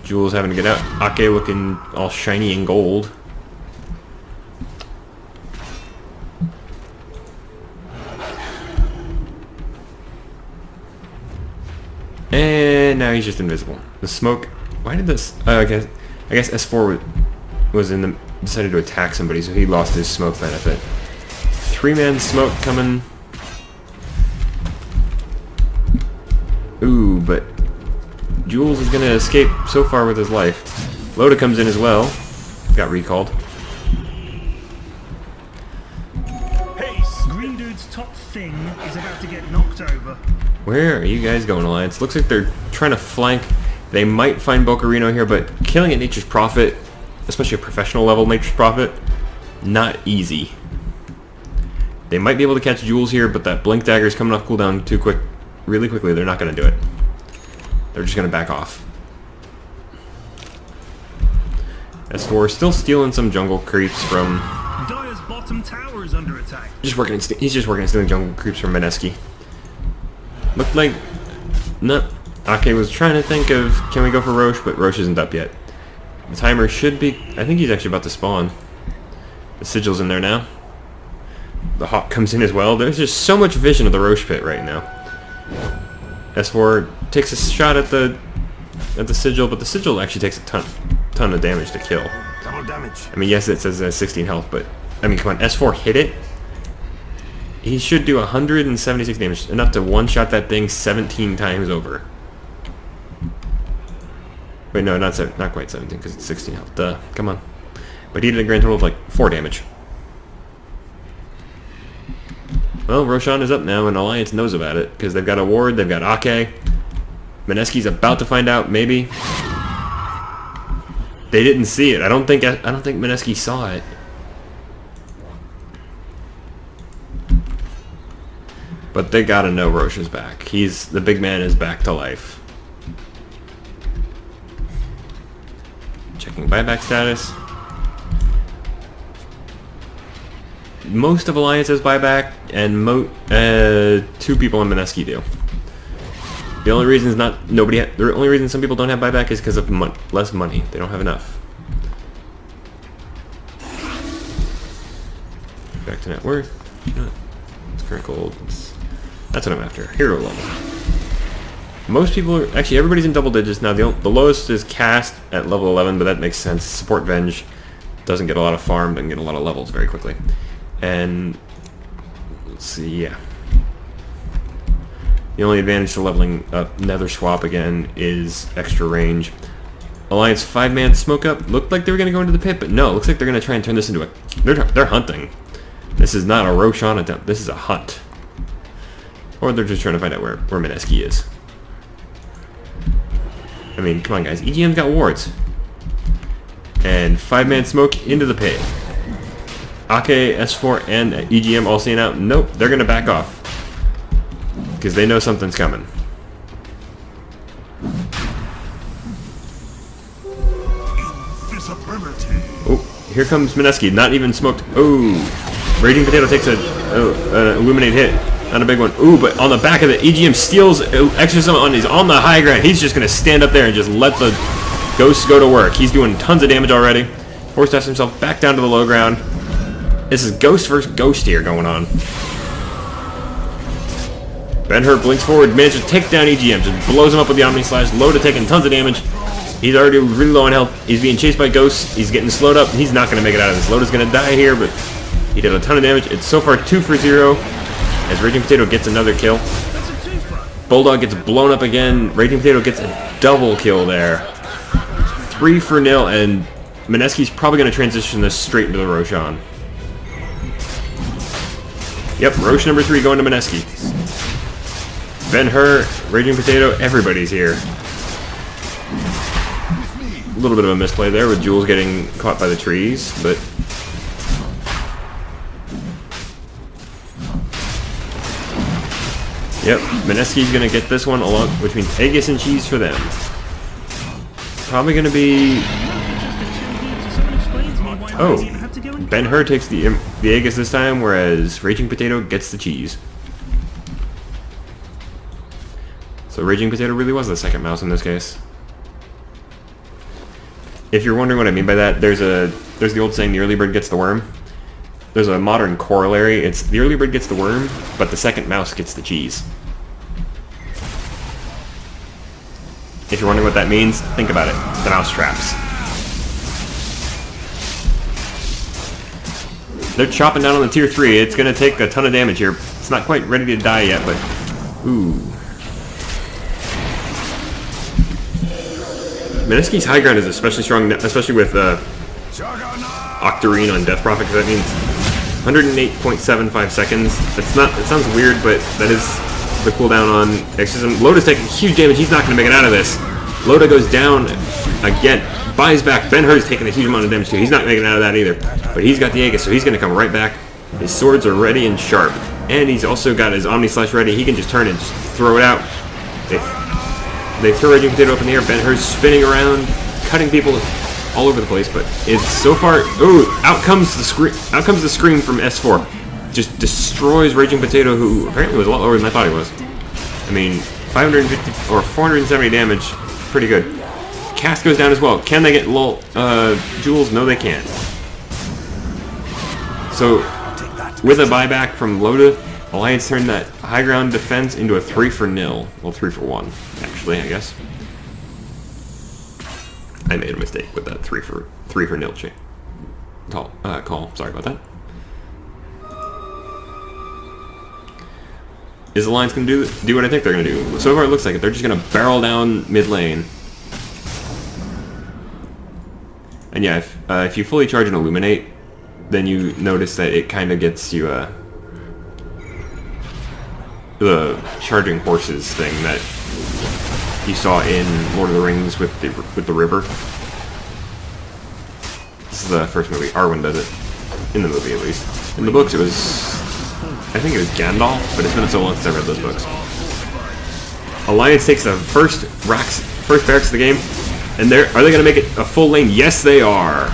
Jules having to get out. Ake looking all shiny and gold. And now he's just invisible. The smoke. Why did this? I guess S4 decided to attack somebody, so he lost his smoke benefit. 3-man smoke coming. Ooh, but Jules is gonna escape so far with his life. Loda comes in as well. Got recalled. Green Dude's top thing is about to get knocked over. Where are you guys going, Alliance? Looks like they're trying to flank. They might find Bocarino here, but killing at Nature's Prophet, especially a professional level Nature's Prophet, not easy. They might be able to catch Jules here, but that Blink Dagger is coming off cooldown too quick. Really quickly, they're not going to do it. They're just going to back off. S4 still stealing some jungle creeps from... Dire's bottom tower is under attack. He's just working on stealing jungle creeps from Mineski. Looked like... Ake was trying to think of, can we go for Roche, but Roche isn't up yet. The timer should be... I think he's actually about to spawn. The Sigil's in there now. The Hawk comes in as well. There's just so much vision of the Roche pit right now. S4 takes a shot at the Sigil, but the Sigil actually takes a ton of damage to kill. Double damage. I mean, yes, it says 16 health, but... I mean, come on, S4 hit it. he should do 176 damage, enough to one-shot that thing 17 times over. Wait, no, not quite 17, because it's 16 health. Duh, come on. But he did a grand total of like 4 damage. Well, Roshan is up now, and Alliance knows about it, because they've got a ward, they've got Ake. Mineski's about to find out, maybe. They didn't see it. I don't think Mineski saw it. But they gotta know Roche is back. The big man is back to life. Checking buyback status. Most of Alliance has buyback, and 2 people in Mineski do. The only reason the only reason some people don't have buyback is because of less money. They don't have enough. Back to net worth. It's current gold. That's what I'm after. Hero level. Most people are actually everybody's in double digits now. The lowest is cast at level 11, but that makes sense. Support Venge doesn't get a lot of farm, doesn't get a lot of levels very quickly. And let's see, yeah. The only advantage to leveling up Nether Swap again is extra range. Alliance 5-man smoke up looked like they were going to go into the pit, but no, it looks like they're going to try and turn this into a... They're hunting. This is not a Roshan attempt. This is a hunt. Or they're just trying to find out where Mineski is. I mean, come on guys. EGM's got wards. And 5-man smoke into the pit. Ake, S4, and EGM all seeing out. Nope, they're going to back off. Because they know something's coming. Oh, here comes Mineski. Not even smoked. Oh, Raging Potato takes an Illuminate hit. Not a big one. Ooh, but on the back of the EGM steals Exorcism he's on the high ground. He's just going to stand up there and just let the ghosts go to work. He's doing tons of damage already. Forced himself back down to the low ground. This is Ghost versus Ghost here going on. Ben-Hur blinks forward, manages to take down EGM, just blows him up with the Omni Slash. LOTA taking tons of damage. He's already really low on health. He's being chased by ghosts. He's getting slowed up. He's not going to make it out of this. LOTA's going to die here, but he did a ton of damage. It's so far 2 for 0 as Raging Potato gets another kill. Bulldog gets blown up again. Raging Potato gets a double kill there. 3 for 0, and Mineski's probably going to transition this straight into the Roshan. Yep, Roche number 3 going to Mineski. Ben-Hur, Raging Potato, everybody's here. A little bit of a misplay there with Jules getting caught by the trees, but... Yep, Mineski's going to get this one along, which means Aegis and cheese for them. Probably going to be... Oh, Ben-Hur takes the Aegis this time, whereas Raging Potato gets the cheese. So Raging Potato really was the second mouse in this case. If you're wondering what I mean by that, there's the old saying, the early bird gets the worm. There's a modern corollary. It's the early bird gets the worm, but the second mouse gets the cheese. If you're wondering what that means, think about it. The mouse traps. They're chopping down on the tier 3. It's going to take a ton of damage here. It's not quite ready to die yet, but... Ooh. Mineski's high ground is especially strong, especially with Octarine on Death Prophet, because that means 108.75 seconds. It sounds weird, but that is the cooldown on Exorcism. LOTA's taking huge damage. He's not going to make it out of this. LOTA goes down again. Buys back. Ben-Hur's taking a huge amount of damage too. He's not making it out of that either. But he's got the Aegis, so he's going to come right back. His swords are ready and sharp. And he's also got his Omni Slash ready. He can just turn and just throw it out. They throw Raging Potato up in the air. Ben-Hur's spinning around, cutting people all over the place. But it's so far... Ooh, out comes the scream from S4. Just destroys Raging Potato, who apparently was a lot lower than I thought he was. I mean, 550 or 470 damage. Pretty good. Cast goes down as well. Can they get Jules? No, they can't. So, with a buyback from LOTA, Alliance turned that high ground defense into a 3 for 0. Well, 3 for 1, actually, I guess. I made a mistake with that 3 for 0 call. Sorry about that. is Alliance going to do what I think they're going to do? So far it looks like it. They're just going to barrel down mid lane. And yeah, if you fully charge and Illuminate, then you notice that it kind of gets you the charging horses thing that you saw in Lord of the Rings with the river. This is the first movie. Arwen does it. In the movie, at least. In the books, it was... I think it was Gandalf, but it's been so long since I read those books. Alliance takes the first barracks of the game, and are they going to make it a full lane? Yes, they are!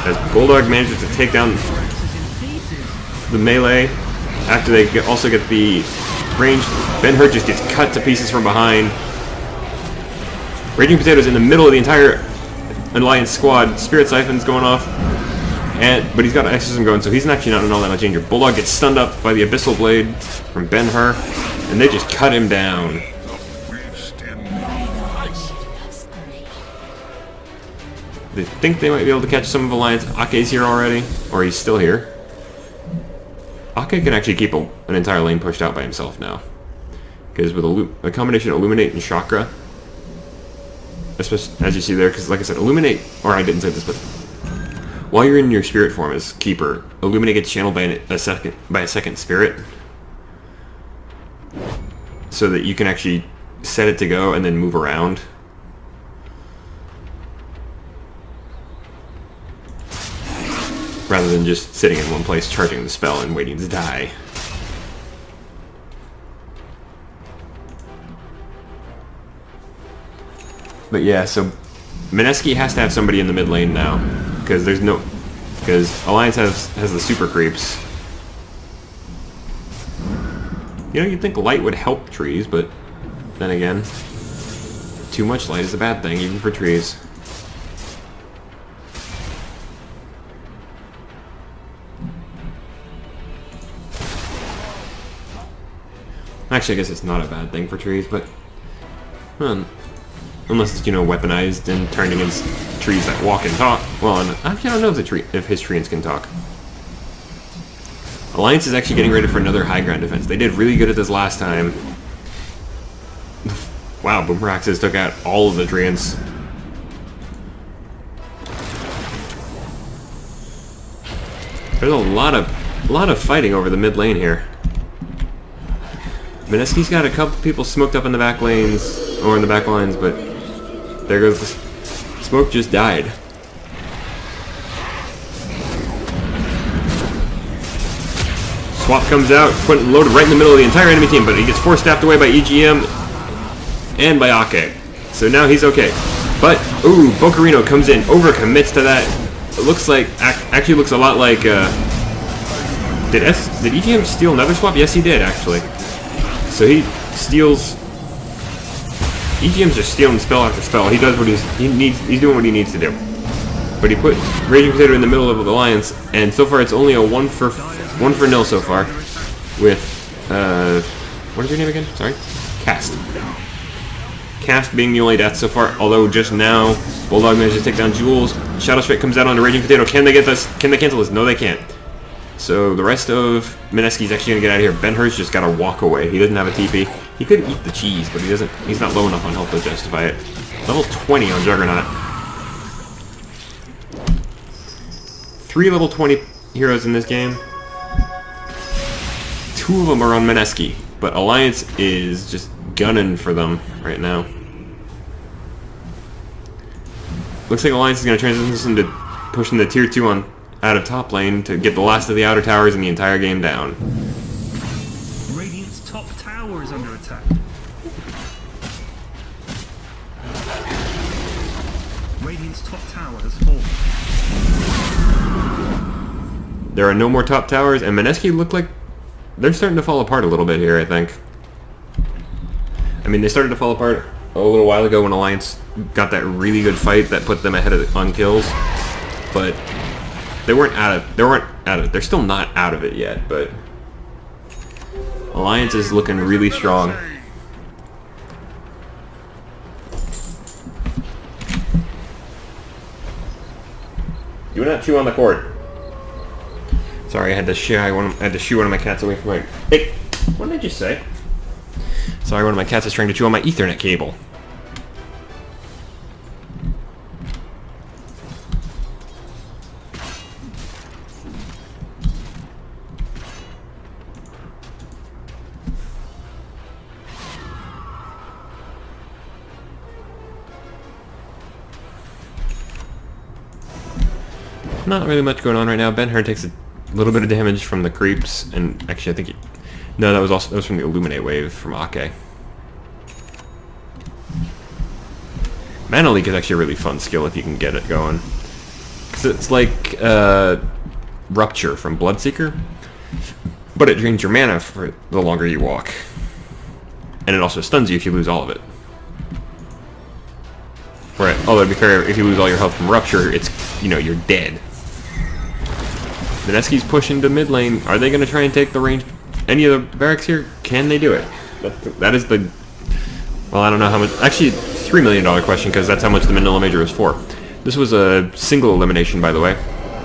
As Bulldog manages to take down the melee, after they also get the range, Ben-Hur just gets cut to pieces from behind. Raging Potato's in the middle of the entire Alliance squad. Spirit Siphon's going off. But he's got Exorcism going, so he's actually not in all that much danger. Bulldog gets stunned up by the Abyssal Blade from Ben-Hur, and they just cut him down. They think they might be able to catch some of Alliance. Ake's here already, or he's still here. Ake can actually keep an entire lane pushed out by himself now. Because with a combination of Illuminate and Chakra, especially as you see there, because like I said, Illuminate, or I didn't say this, but while you're in your spirit form as Keeper, Illuminate gets channeled by a second spirit, so that you can actually set it to go and then move around. Rather than just sitting in one place, charging the spell and waiting to die. But yeah, so Mineski has to have somebody in the mid lane now, because Alliance has the super creeps. You know, you'd think light would help trees, but then again, too much light is a bad thing, even for trees. Actually, I guess it's not a bad thing for trees, but unless it's, you know, weaponized and turned against trees that walk and talk. Well, actually, I don't know if his treants can talk. Alliance is actually getting ready for another high ground defense. They did really good at this last time. Wow, Boomeraxes took out all of the treants. There's a lot of fighting over the mid lane here. Mineski's got a couple people smoked up in the back lanes, or in the back lines, but there goes the smoke just died. Swap comes out, loaded right in the middle of the entire enemy team, but he gets force staffed away by EGM and by Ake. So now he's okay. But, ooh, Bocarino comes in, overcommits to that. It looks like, actually looks a lot like, did EGM steal another swap? Yes, he did, actually. So he steals. EGM's just stealing spell after spell. He does what he's doing what he needs to do. But he put Raging Potato in the middle of the Alliance, and so far it's only a 1 for 0 so far. With what is your name again? Sorry, Cast. Cast being the only death so far. Although just now Bulldog managed to take down Jules. Shadow Strike comes out on the Raging Potato. Can they get this? Can they cancel this? No, they can't. So the rest of Mineski's actually gonna get out of here. Ben-Hur's just gotta walk away. He doesn't have a TP. He could eat the cheese, but he doesn't. He's not low enough on health to justify it. Level 20 on Juggernaut. 3 level 20 heroes in this game. 2 of them are on Mineski, but Alliance is just gunning for them right now. Looks like Alliance is gonna transition to pushing the tier 2 on out of top lane to get the last of the outer towers and the entire game down. Radiant's top tower is under attack. Radiant's top tower has fallen. There are no more top towers, and Mineski look like they're starting to fall apart a little bit here, I think. I mean, they started to fall apart a little while ago when Alliance got that really good fight that put them ahead on kills, but they weren't out of it. They're still not out of it yet, but Alliance is looking really strong. Do not chew on the cord. Sorry, I had to shoo one of my cats away from my... Hey, what did I just say? Sorry, one of my cats is trying to chew on my Ethernet cable. Not really much going on right now. Ben-Hur takes a little bit of damage from the creeps, and actually I think no, that was from the Illuminate wave from Ake. Mana Leak is actually a really fun skill if you can get it going. Cause it's like Rupture from Bloodseeker, but it drains your mana for the longer you walk, and it also stuns you if you lose all of it. Right. Although to be fair, if you lose all your health from Rupture, it's you're dead. Mineski's pushing to mid lane. Are they going to try and take the range? Any of the barracks here? Can they do it? That is the... Well, I don't know how much... Actually, $3 million question, because that's how much the Manila Major was for. This was a single elimination, by the way.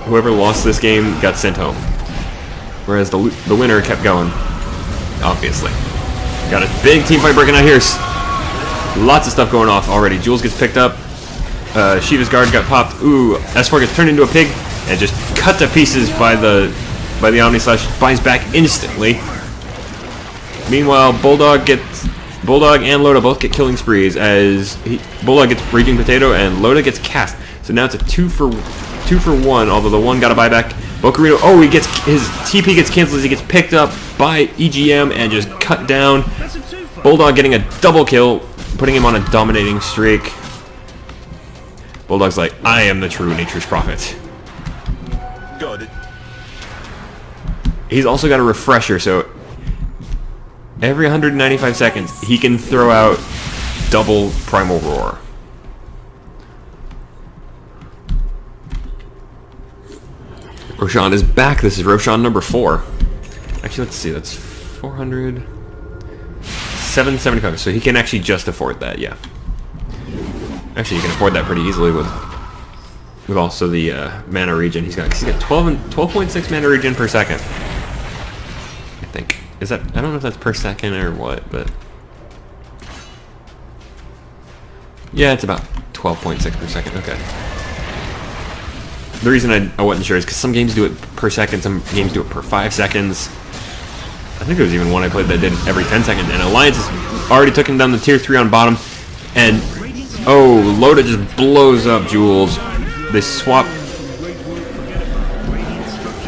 Whoever lost this game got sent home. Whereas the winner kept going. Obviously. Got a big team fight breaking out here. Lots of stuff going off already. Jules gets picked up. Shiva's guard got popped. Ooh, S4 gets turned into a pig and just cut to pieces by the Omnislash. Binds back instantly. Meanwhile, Bulldog and Loda both get killing sprees as Bulldog gets Raging Potato and Loda gets cast. So now it's a 2 for 1. Although the one got a buyback. Bocarino, oh, his TP gets canceled as he gets picked up by EGM and just cut down. Bulldog getting a double kill, putting him on a dominating streak. Bulldog's like, I am the true nature's prophet. Got it. He's also got a refresher, so every 195 seconds he can throw out double Primal Roar. Roshan is back. This is Roshan number 4. Actually, let's see. That's 400... 775. So he can actually just afford that, yeah. Actually, you can afford that pretty easily with also the mana regen. He's got 12.6 mana regen per second. I think. Is that? I don't know if that's per second or what, but yeah, it's about 12.6 per second. Okay. The reason I wasn't sure is because some games do it per second, some games do it per 5 seconds. I think there was even one I played that did every 10 seconds, and Alliance has already took him down the tier 3 on bottom, and oh, Loda just blows up Jules. They swap.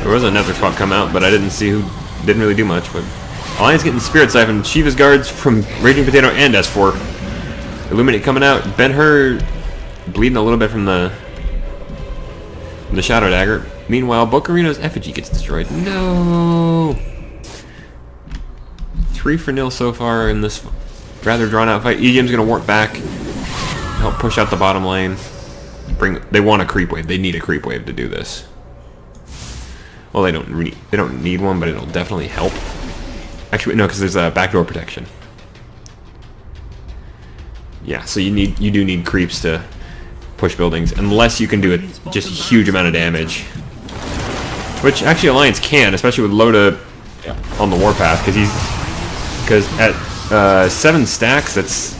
There was another swap come out, but I didn't see who didn't really do much. But Alliance getting Spirit Siphon, Shiva's guards from Raging Potato and S4. Illuminate coming out. Ben-Hur bleeding a little bit from the Shadow Dagger. Meanwhile, Bocarino's effigy gets destroyed. No. 3-0 so far in this rather drawn out fight. EGM's gonna warp back, help push out the bottom lane. They want a creep wave. They need a creep wave to do this. Well, they don't need one, but it'll definitely help. Actually, no, because there's a backdoor protection. Yeah, so you do need creeps to push buildings, unless you can do just a huge amount of damage. Which actually Alliance can, especially with Loda on the warpath, because at 7 stacks, that's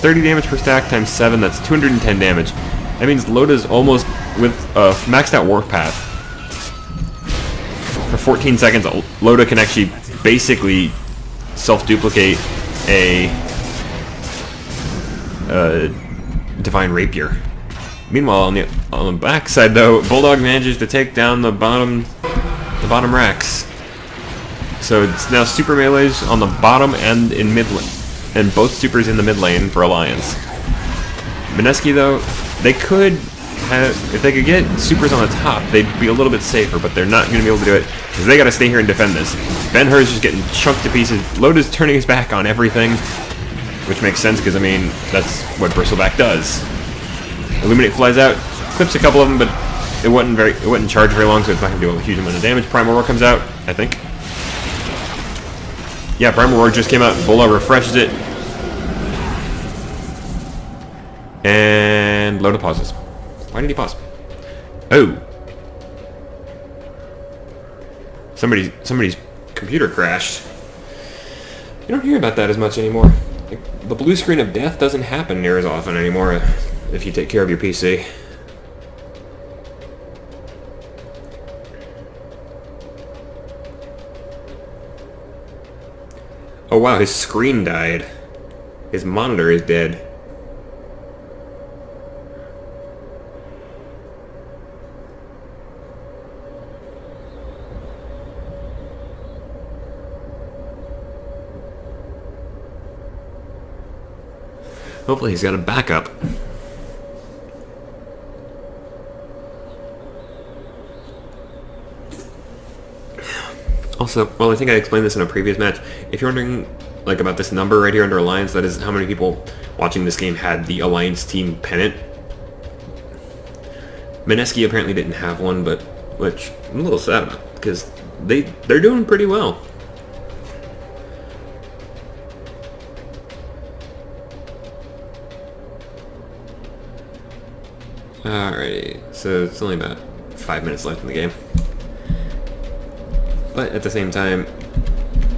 30 damage per stack times 7, that's 210 damage. That means Loda's almost, with a maxed out warpath, for 14 seconds, Loda can actually basically self-duplicate a Divine Rapier. Meanwhile, on the backside though, Bulldog manages to take down the bottom racks. So it's now super melees on the bottom and in mid lane, and both supers in the mid lane for Alliance. Mineski though, they could have, if they could get supers on the top, they'd be a little bit safer, but they're not going to be able to do it because they got to stay here and defend this. Ben-Hur's just getting chunked to pieces. Loda's turning his back on everything, which makes sense because I mean that's what Bristleback does. Illuminate flies out, clips a couple of them, but it wouldn't charge very long, so it's not going to do a huge amount of damage. Primal Roar comes out, I think. Yeah, Primal Roar just came out. Bulldog refreshes it. And Loda pauses. Why did he pause? Oh. Somebody's computer crashed. You don't hear about that as much anymore. Like, the blue screen of death doesn't happen near as often anymore if you take care of your PC. Oh wow, his screen died. His monitor is dead. Hopefully he's got a backup. Also, well, I think I explained this in a previous match. If you're wondering, like, about this number right here under Alliance, that is how many people watching this game had the Alliance team pennant. Mineski apparently didn't have one, but which I'm a little sad about because they're doing pretty well. Alrighty, so it's only about 5 minutes left in the game. But at the same time,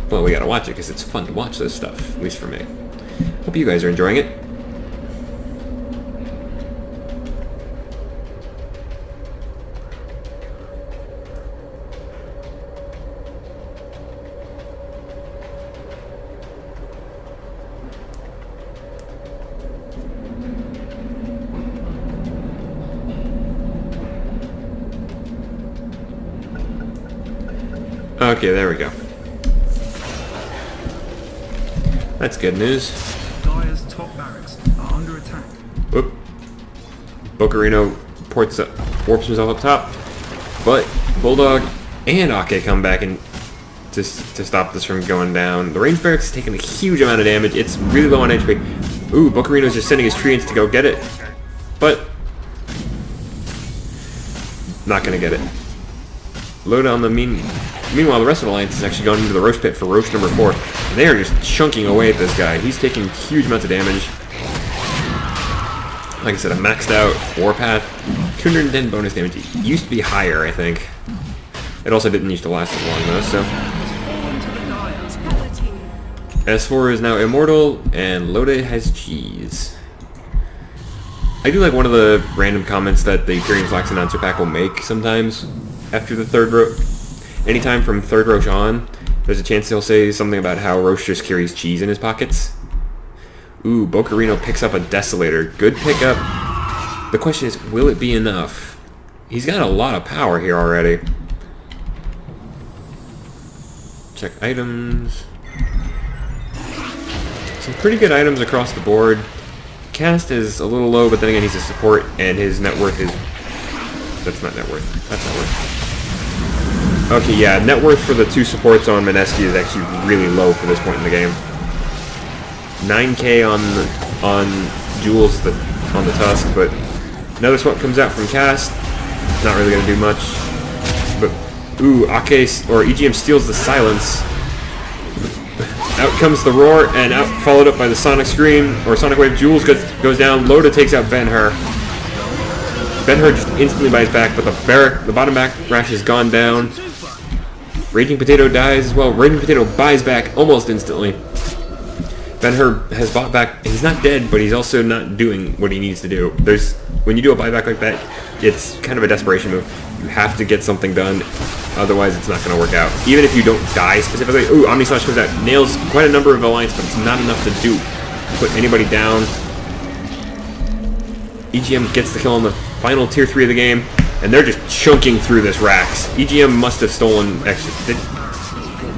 well, we gotta watch it because it's fun to watch this stuff, at least for me. Hope you guys are enjoying it. Okay, there we go. That's good news. Dire's top barracks are under attack. Whoop. Bocarino warps himself up top, but Bulldog and Ake come back and to stop this from going down. The range barracks is taking a huge amount of damage. It's really low on HP. Ooh, Bocarino's just sending his treants to go get it, but not gonna get it. Load on the Meanwhile, the rest of the Alliance is actually going into the Roche pit for Roche number 4. And they are just chunking away at this guy. He's taking huge amounts of damage. Like I said, a maxed out Warpath. 210 bonus damage. It used to be higher, I think. It also didn't used to last as long, though, so... S4 is now immortal, and Lode has cheese. I do like one of the random comments that the Imperium Flax announcer pack will make sometimes after the third row. Anytime from third Roche on, there's a chance he'll say something about how Roche just carries cheese in his pockets. Ooh, Bocarino picks up a Desolator. Good pickup. The question is, will it be enough? He's got a lot of power here already. Check items. Some pretty good items across the board. Cast is a little low, but then again he's a support, and his net worth is... That's not net worth. That's net worth. Okay, yeah, net worth for the two supports on Mineski is actually really low for this point in the game. 9k on Jules on the Tusk, but another swap comes out from Cast. Not really going to do much. But, ooh, Ake, or EGM steals the Silence. Out comes the Roar, and out followed up by the Sonic Scream, or Sonic Wave. Jules goes down, Loda takes out Ben-Hur. Ben-Hur just instantly buys back, but the bottom back rash has gone down. Raging Potato dies as well. Raging Potato buys back almost instantly. Ben-Hur has bought back. He's not dead, but he's also not doing what he needs to do. When you do a buyback like that, it's kind of a desperation move. You have to get something done, otherwise it's not going to work out. Even if you don't die specifically. Ooh, Omni Slash comes out. Nails quite a number of Alliance, but it's not enough to put anybody down. EGM gets the kill on the final tier 3 of the game, and they're just chunking through this Rax. EGM must have stolen extra.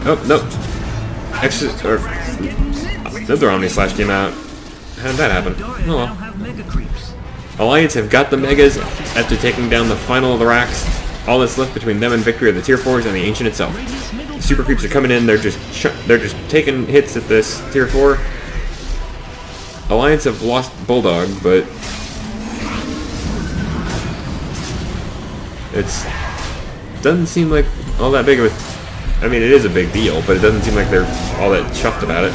Oh, no. Another Omni Slash came out. How did that happen? Oh well. Alliance have got the Megas after taking down the final of the Rax. All that's left between them and victory are the tier 4s and the Ancient itself. The Super Creeps are coming in, they're just taking hits at this tier 4. Alliance have lost Bulldog, but doesn't seem like all that big of a... I mean, it is a big deal, but it doesn't seem like they're all that chuffed about it.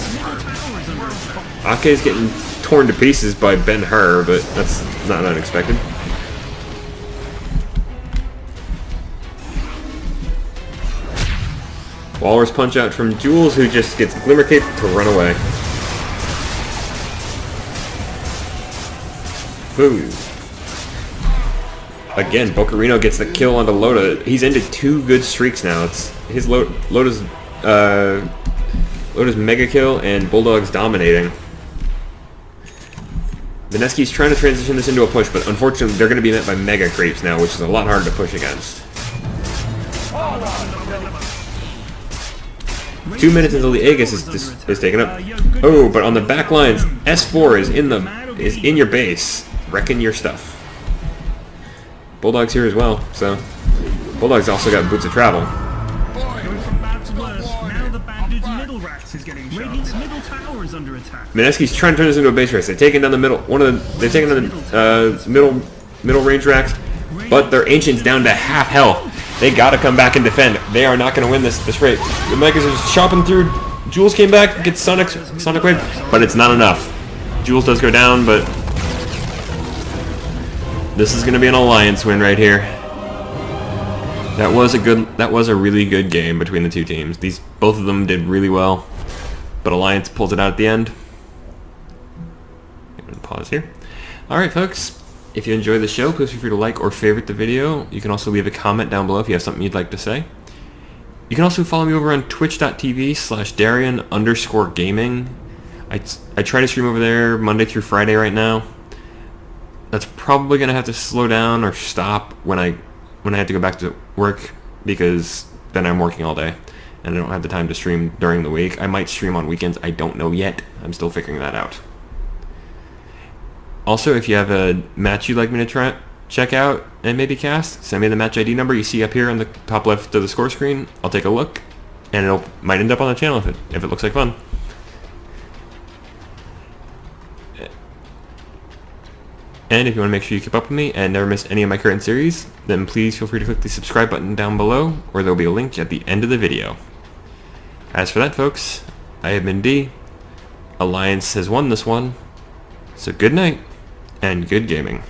Ake's getting torn to pieces by Ben-Hur, but that's not unexpected. Walrus punch out from Jules, who just gets Glimmer Cape to run away. Boom. Again, Bocarino gets the kill onto Loda. He's into 2 good streaks now. It's his Loda's mega kill and Bulldog's dominating. Mineski's trying to transition this into a push, but unfortunately they're going to be met by mega creeps now, which is a lot harder to push against. 2 minutes until the Aegis is taken up. Oh, but on the back lines, S4 is in your base, wrecking your stuff. Bulldog's here as well, so Bulldog's also got boots of travel. Going from bad to worse, now the bandit's middle racks is getting shot. Radiant's middle tower is under attack. Mineski's trying to turn this into a base race. They've taken down the middle. They've taken down the middle range racks, but their ancient's down to half health. They got to come back and defend. They are not going to win this race. The Megas are just chopping through. Jules came back, gets Sonic Wave, but it's not enough. Jules does go down, but this is going to be an alliance win right here. That was a really good game between the two teams. Both of them did really well, but Alliance pulls it out at the end. I'm gonna pause here. Alright folks, if you enjoyed the show, please feel free to like or favorite the video. You can also leave a comment down below if you have something you'd like to say. You can also follow me over on twitch.tv/dairyuun_gaming. I try to stream over there Monday through Friday right now. That's probably gonna have to slow down or stop when I have to go back to work, because then I'm working all day and I don't have the time to stream during the week. I might stream on weekends. I don't know yet. I'm still figuring that out. Also, if you have a match you'd like me to check out and maybe cast, send me the match ID number you see up here on the top left of the score screen. I'll take a look, and it might end up on the channel if it looks like fun. And if you want to make sure you keep up with me and never miss any of my current series, then please feel free to click the subscribe button down below, or there will be a link at the end of the video. As for that folks, I have been D. Alliance has won this one, so good night, and good gaming.